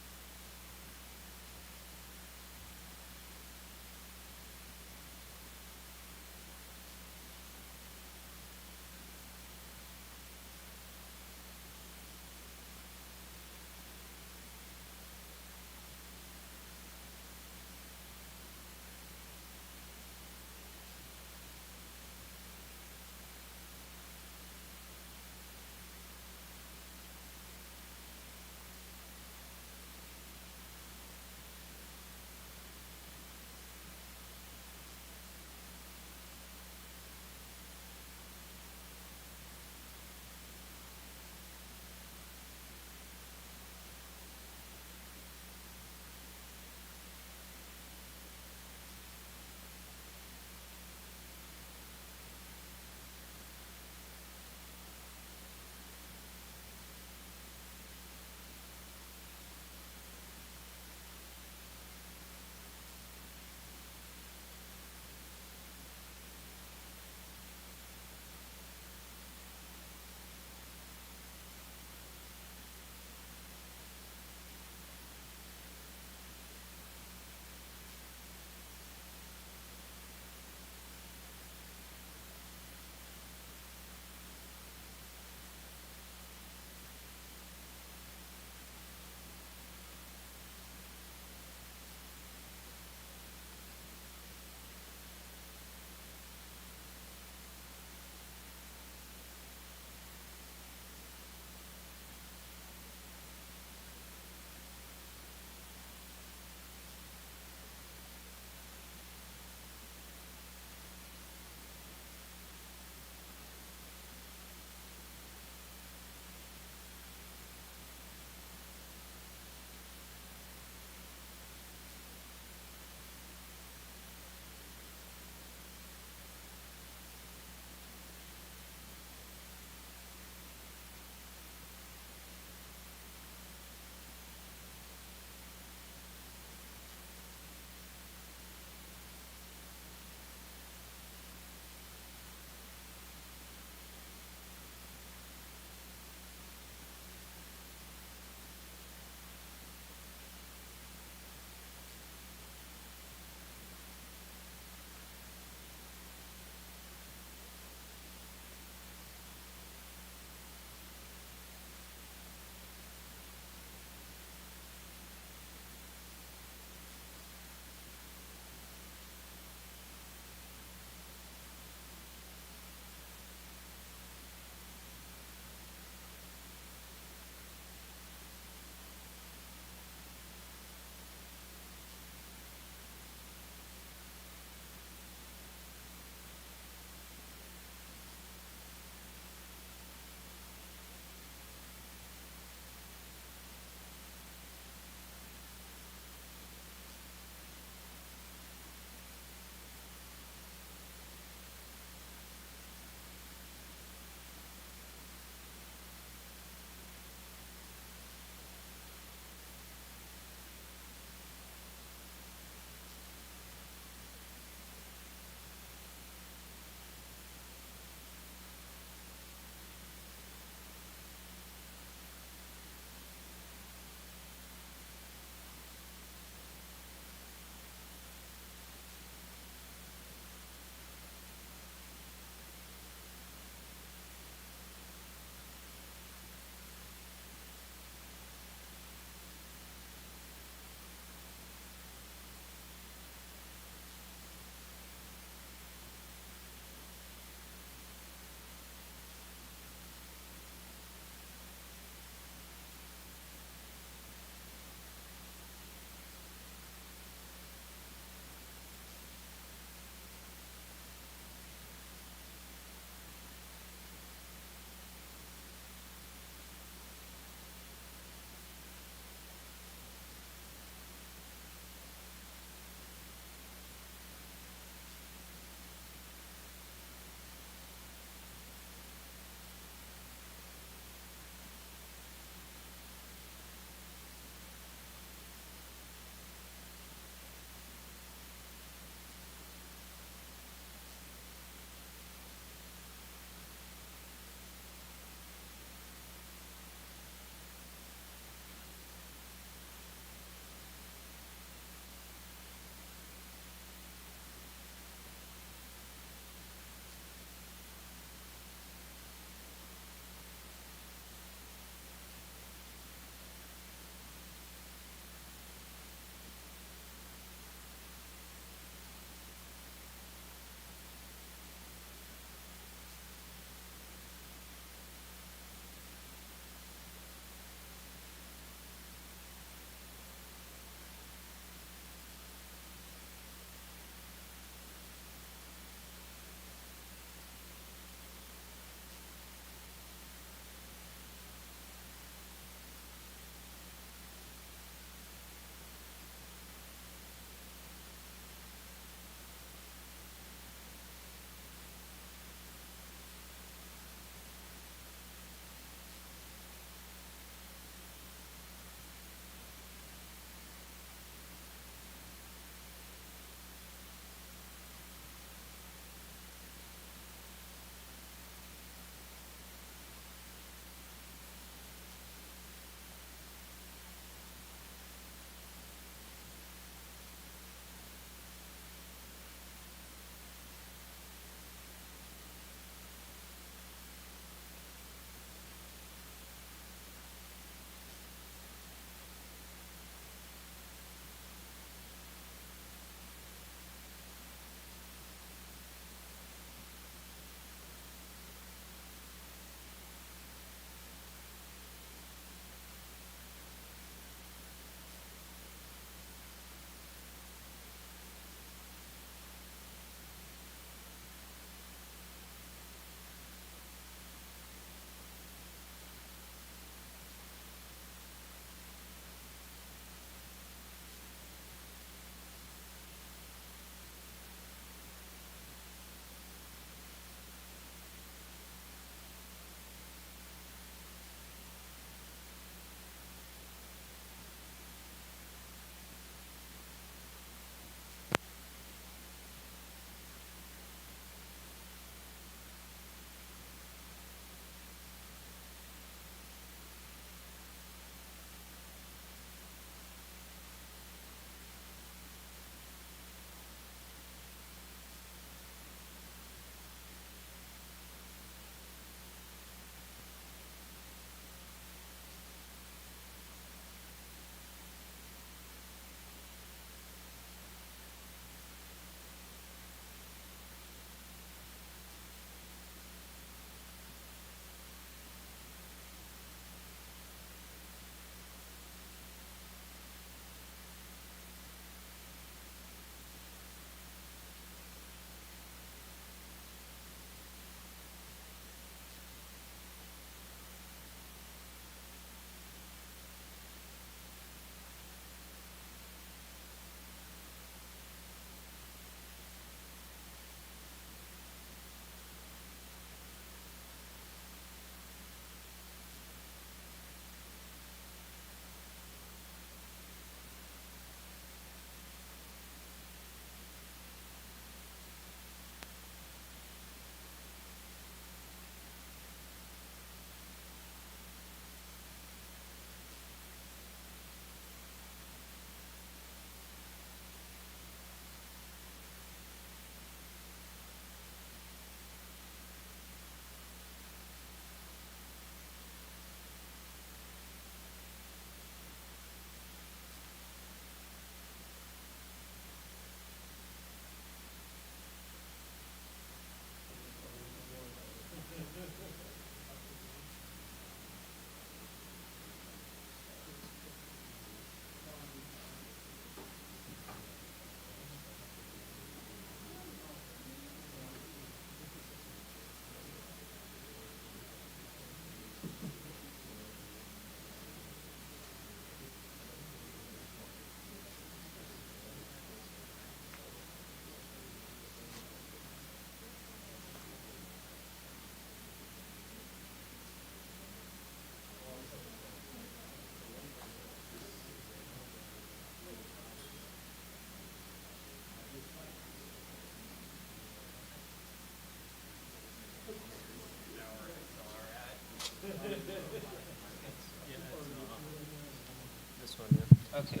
This one, yeah. Okay.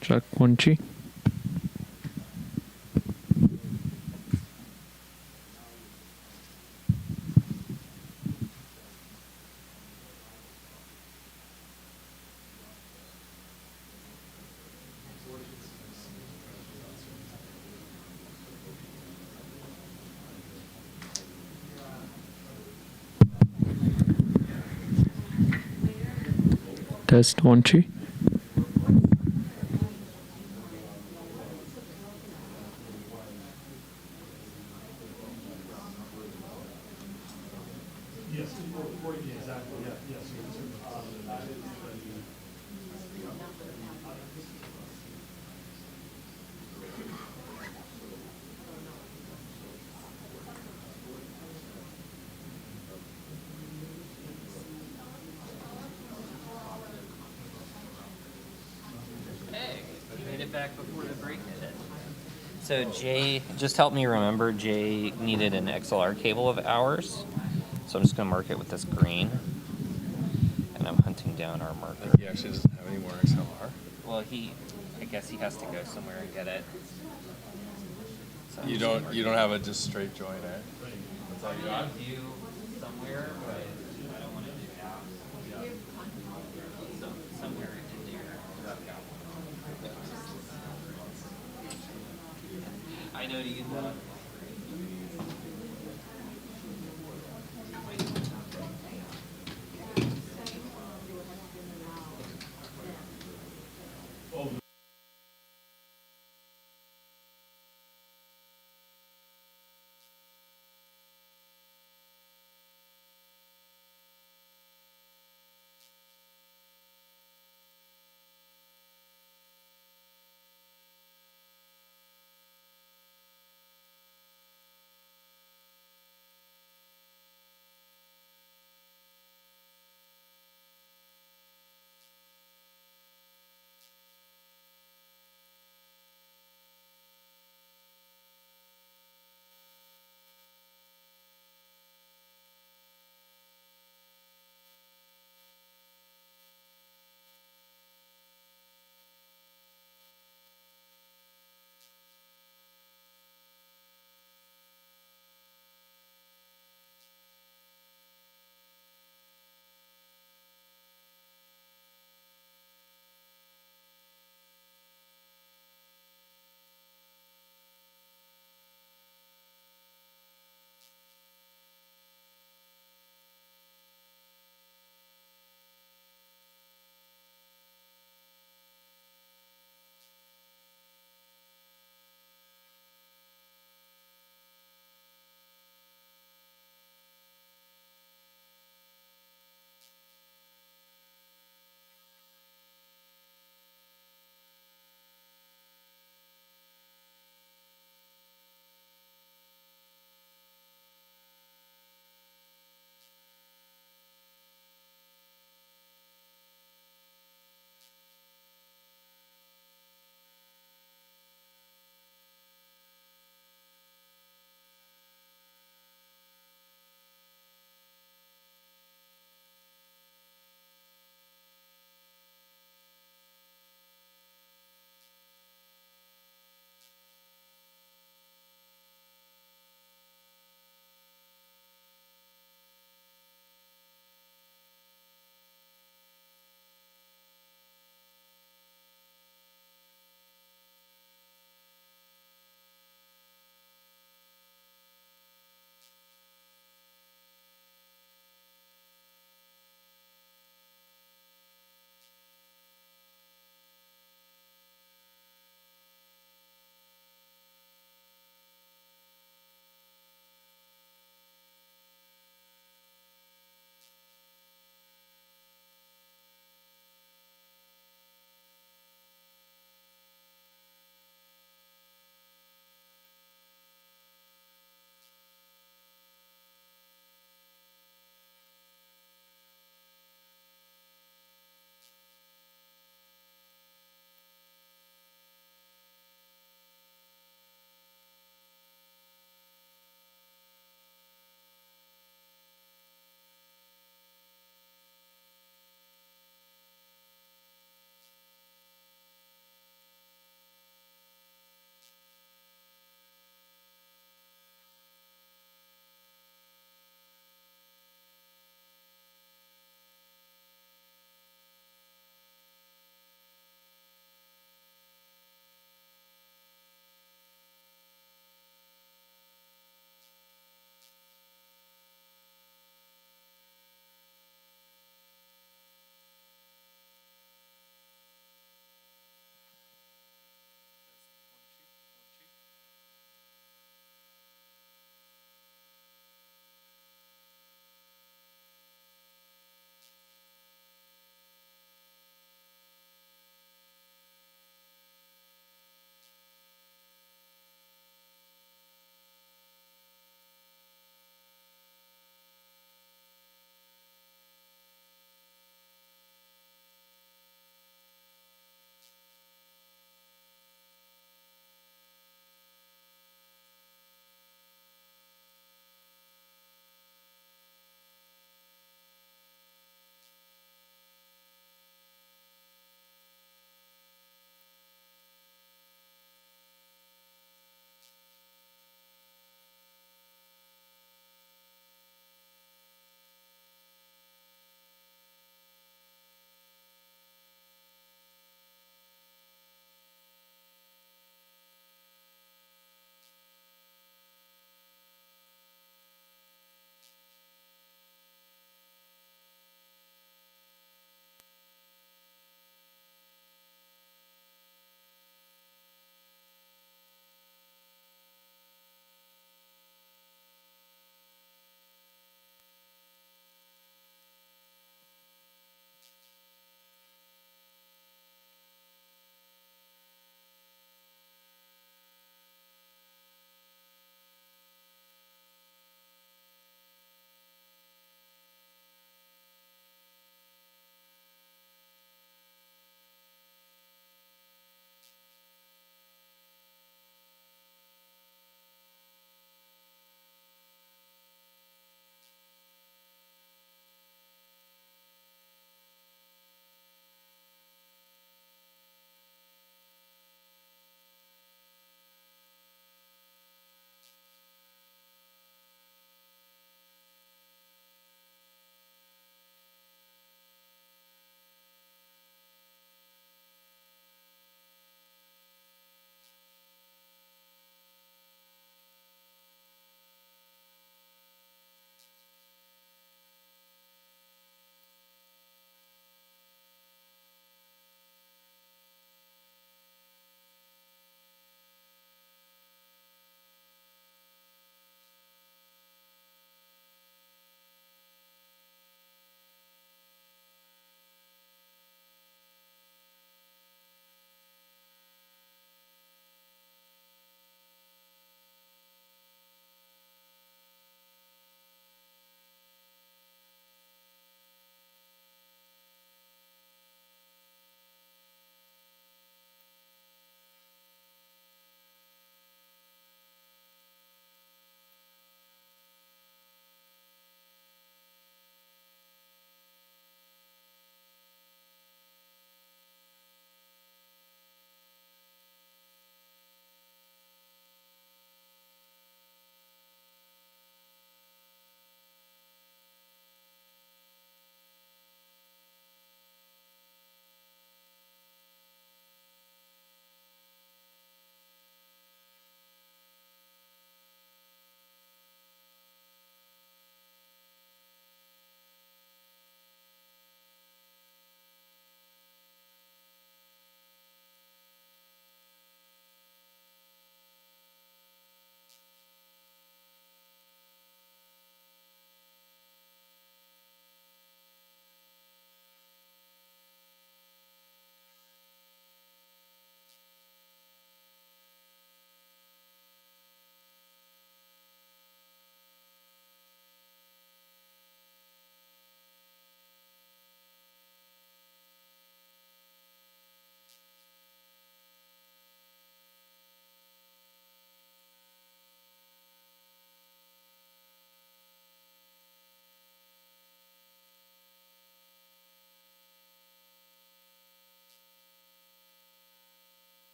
Chuck Wunchi. Test 1 2. Back before the break. So Jay, just help me remember, Jay needed an XLR cable of ours. So I'm just going to mark it with this green. And I'm hunting down our marker. He actually doesn't have any more XLR. Well, I guess he has to go somewhere and get it. So You don't have a just straight joint, eh? That's all you got? I do somewhere, but I don't want to do it. So somewhere in here. I know to use that.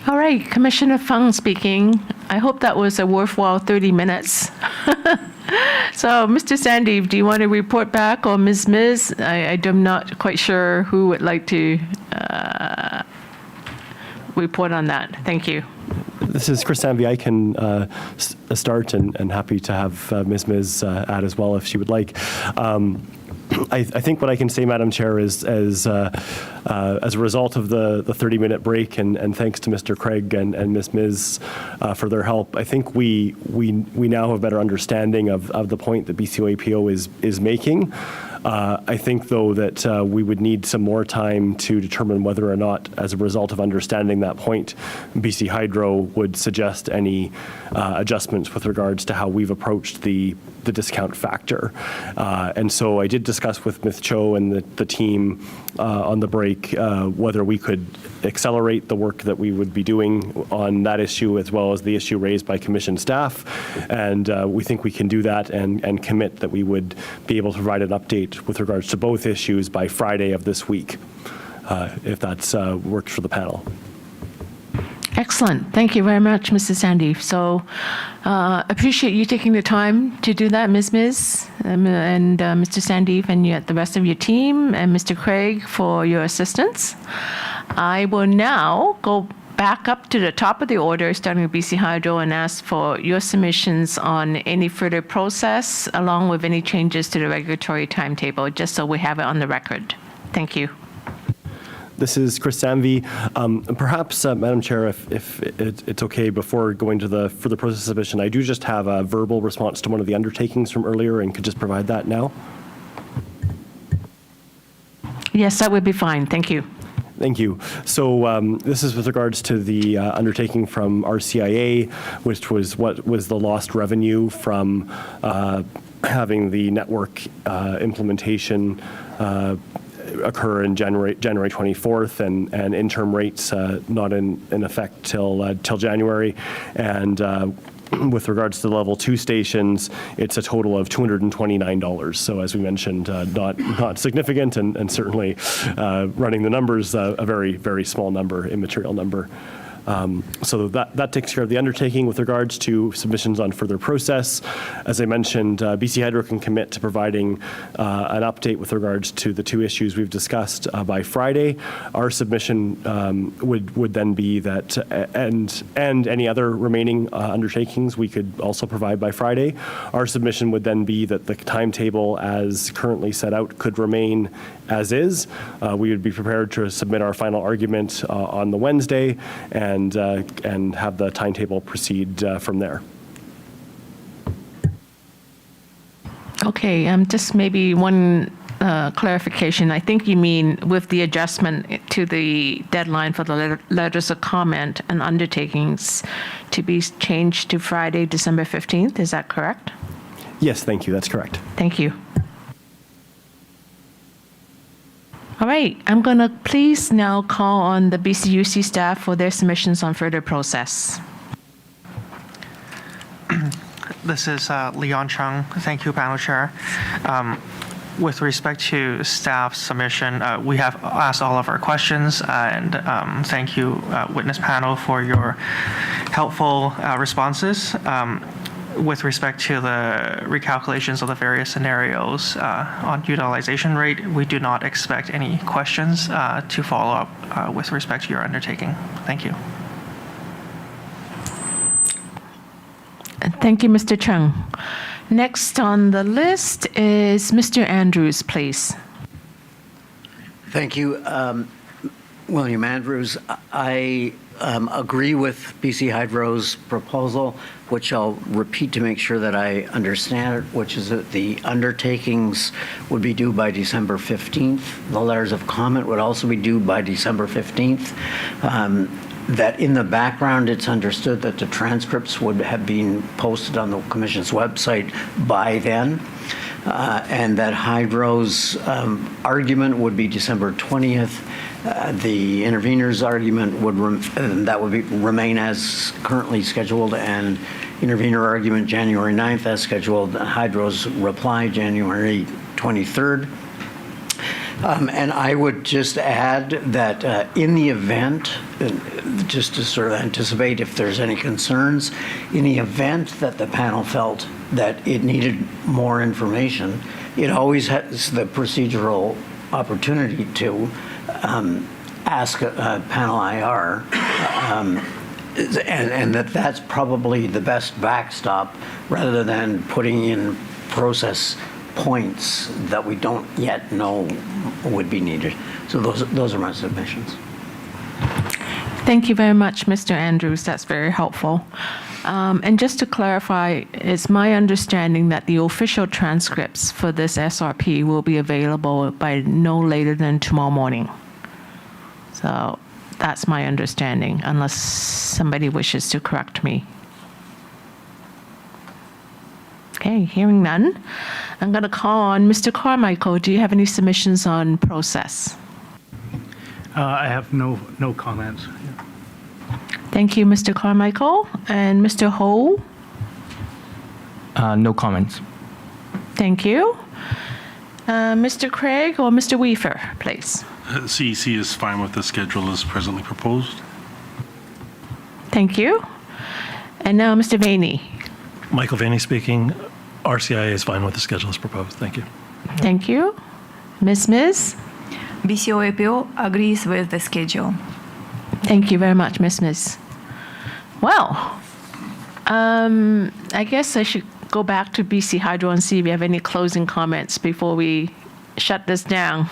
All right, Commissioner Fung speaking. I hope that was a worthwhile 30 minutes. So, Mr. Sandeep, do you want to report back, or Ms. Miz? I'm not quite sure who would like to report on that. Thank you. This is Chris Sanvey. I can start and happy to have Ms. Miz add as well if she would like. I think what I can say, Madam Chair, is as a result of the 30-minute break, and thanks to Mr. Craig and Ms. Miz for their help, I think we now have a better understanding of the point that BCOAPO is making. I think, though, that we would need some more time to determine whether or not, as a result of understanding that point, BC Hydro would suggest any adjustments with regards to how we've approached the discount factor. And so I did discuss with Ms. Cho and the team on the break whether we could accelerate the work that we would be doing on that issue, as well as the issue raised by Commission staff. And we think we can do that and commit that we would be able to provide an update with regards to both issues by Friday of this week, if that's worked for the panel. Excellent. Thank you very much, Mr. Sandeep. So appreciate you taking the time to do that, Ms. Miz, and Mr. Sandeep, and the rest of your team, and Mr. Craig for your assistance. I will now go back up to the top of the order, starting with BC Hydro, and ask for your submissions on any further process, along with any changes to the regulatory timetable, just so we have it on the record. Thank you. This is Chris Sanvey. Perhaps, Madam Chair, if it's okay, before going to the further process submission, I do just have a verbal response to one of the undertakings from earlier, and could just provide that now. Yes, that would be fine. Thank you. Thank you. So this is with regards to the undertaking from RCIA, which was what was the lost revenue from having the network implementation occur in January 24th, and interim rates not in effect till January. And with regards to the level 2 stations, it's a total of $229. So as we mentioned, not significant, and certainly running the numbers, a very, very small number, immaterial number. So that takes care of the undertaking. With regards to submissions on further process, as I mentioned, BC Hydro can commit to providing an update with regards to the two issues we've discussed by Friday. Our submission would then be that, and any other remaining undertakings we could also provide by Friday. Our submission would then be that the timetable as currently set out could remain as is. We would be prepared to submit our final argument on the Wednesday, and have the timetable proceed from there. Okay, just maybe one clarification. I think you mean with the adjustment to the deadline for the letters of comment and undertakings to be changed to Friday, December 15th. Is that correct? Yes, thank you. That's correct. Thank you. All right, I'm going to please now call on the BCUC staff for their submissions on further process. This is Leon Chung. Thank you, panel chair. With respect to staff submission, we have asked all of our questions, and thank you, witness panel, for your helpful responses. With respect to the recalculations of the various scenarios on utilization rate, we do not expect any questions to follow up with respect to your undertaking. Thank you. Thank you, Mr. Chung. Next on the list is Mr. Andrews, please. Thank you, William Andrews. I agree with BC Hydro's proposal, which I'll repeat to make sure that I understand it, which is that the undertakings would be due by December 15th. The letters of comment would also be due by December 15th. That in the background, it's understood that the transcripts would have been posted on the Commission's website by then. and that Hydro's argument would be December 20th. The intervener's argument would remain as currently scheduled, and intervener argument January 9th as scheduled. Hydro's reply January 23rd. And I would just add that in the event, just to sort of anticipate if there's any concerns, in the event that the panel felt that it needed more information, it always has the procedural opportunity to ask a panel IR, and that's probably the best backstop rather than putting in process points that we don't yet know would be needed. So those are my submissions. Thank you very much, Mr. Andrews. That's very helpful. And just to clarify, it's my understanding that the official transcripts for this SRP will be available by no later than tomorrow morning. So that's my understanding, unless somebody wishes to correct me. Okay, hearing none. I'm going to call on Mr. Carmichael. Do you have any submissions on process? I have no comments. Thank you, Mr. Carmichael. And Mr. Ho? No comments. Thank you. Mr. Craig or Mr. Weaver, please. CEC is fine with the schedule as presently proposed. Thank you. And now Mr. Vaney. Michael Vaney speaking. RCIA is fine with the schedule as proposed. Thank you. Thank you. Ms. BCOAPO agrees with the schedule. Thank you very much, Ms. Well, I guess I should go back to BC Hydro and see if we have any closing comments before we shut this down.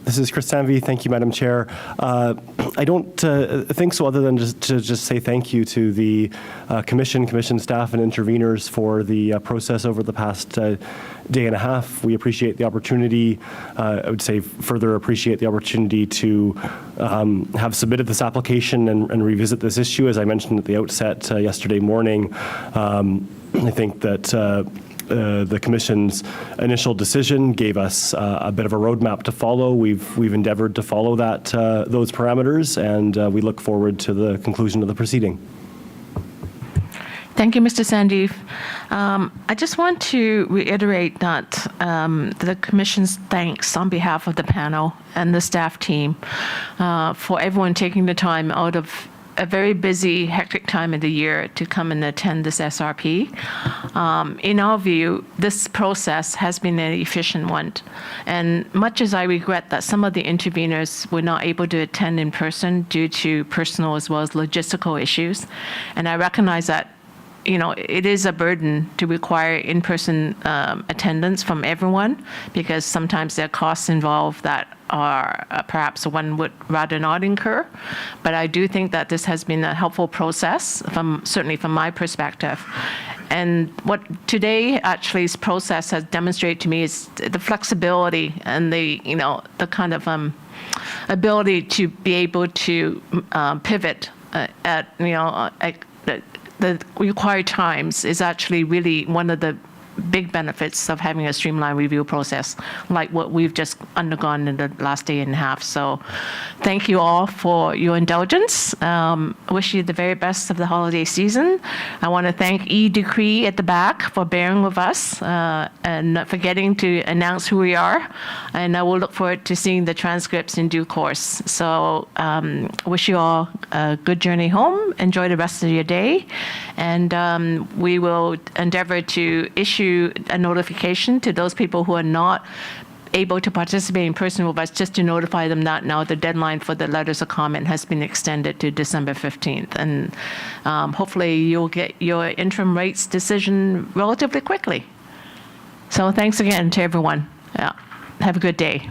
This is Chris Sanvey. Thank you, Madam Chair. I don't think so, other than just say thank you to the commission staff, and interveners for the process over the past day and a half. We appreciate the opportunity. I would say further appreciate the opportunity to have submitted this application and revisit this issue. As I mentioned at the outset yesterday morning, I think that the Commission's initial decision gave us a bit of a roadmap to follow. We've endeavored to follow those parameters, and we look forward to the conclusion of the proceeding. Thank you, Mr. Sandeep. I just want to reiterate that the Commission's thanks on behalf of the panel and the staff team for everyone taking the time out of a very busy, hectic time of the year to come and attend this SRP. In our view, this process has been an efficient one. And much as I regret that some of the interveners were not able to attend in person due to personal as well as logistical issues, and I recognize that it is a burden to require in-person attendance from everyone, because sometimes there are costs involved that are perhaps one would rather not incur. But I do think that this has been a helpful process, certainly from my perspective. And what today actually's process has demonstrated to me is the flexibility and the kind of ability to be able to pivot at the required times is actually really one of the big benefits of having a streamlined review process like what we've just undergone in the last day and a half. So thank you all for your indulgence. Wish you the very best of the holiday season. I want to thank E-Decree at the back for bearing with us and not forgetting to announce who we are. And I will look forward to seeing the transcripts in due course. So wish you all a good journey home. Enjoy the rest of your day. And we will endeavor to issue a notification to those people who are not able to participate in person with us, just to notify them that now the deadline for the letters of comment has been extended to December 15th. And hopefully you'll get your interim rates decision relatively quickly. So thanks again to everyone. Yeah. Have a good day.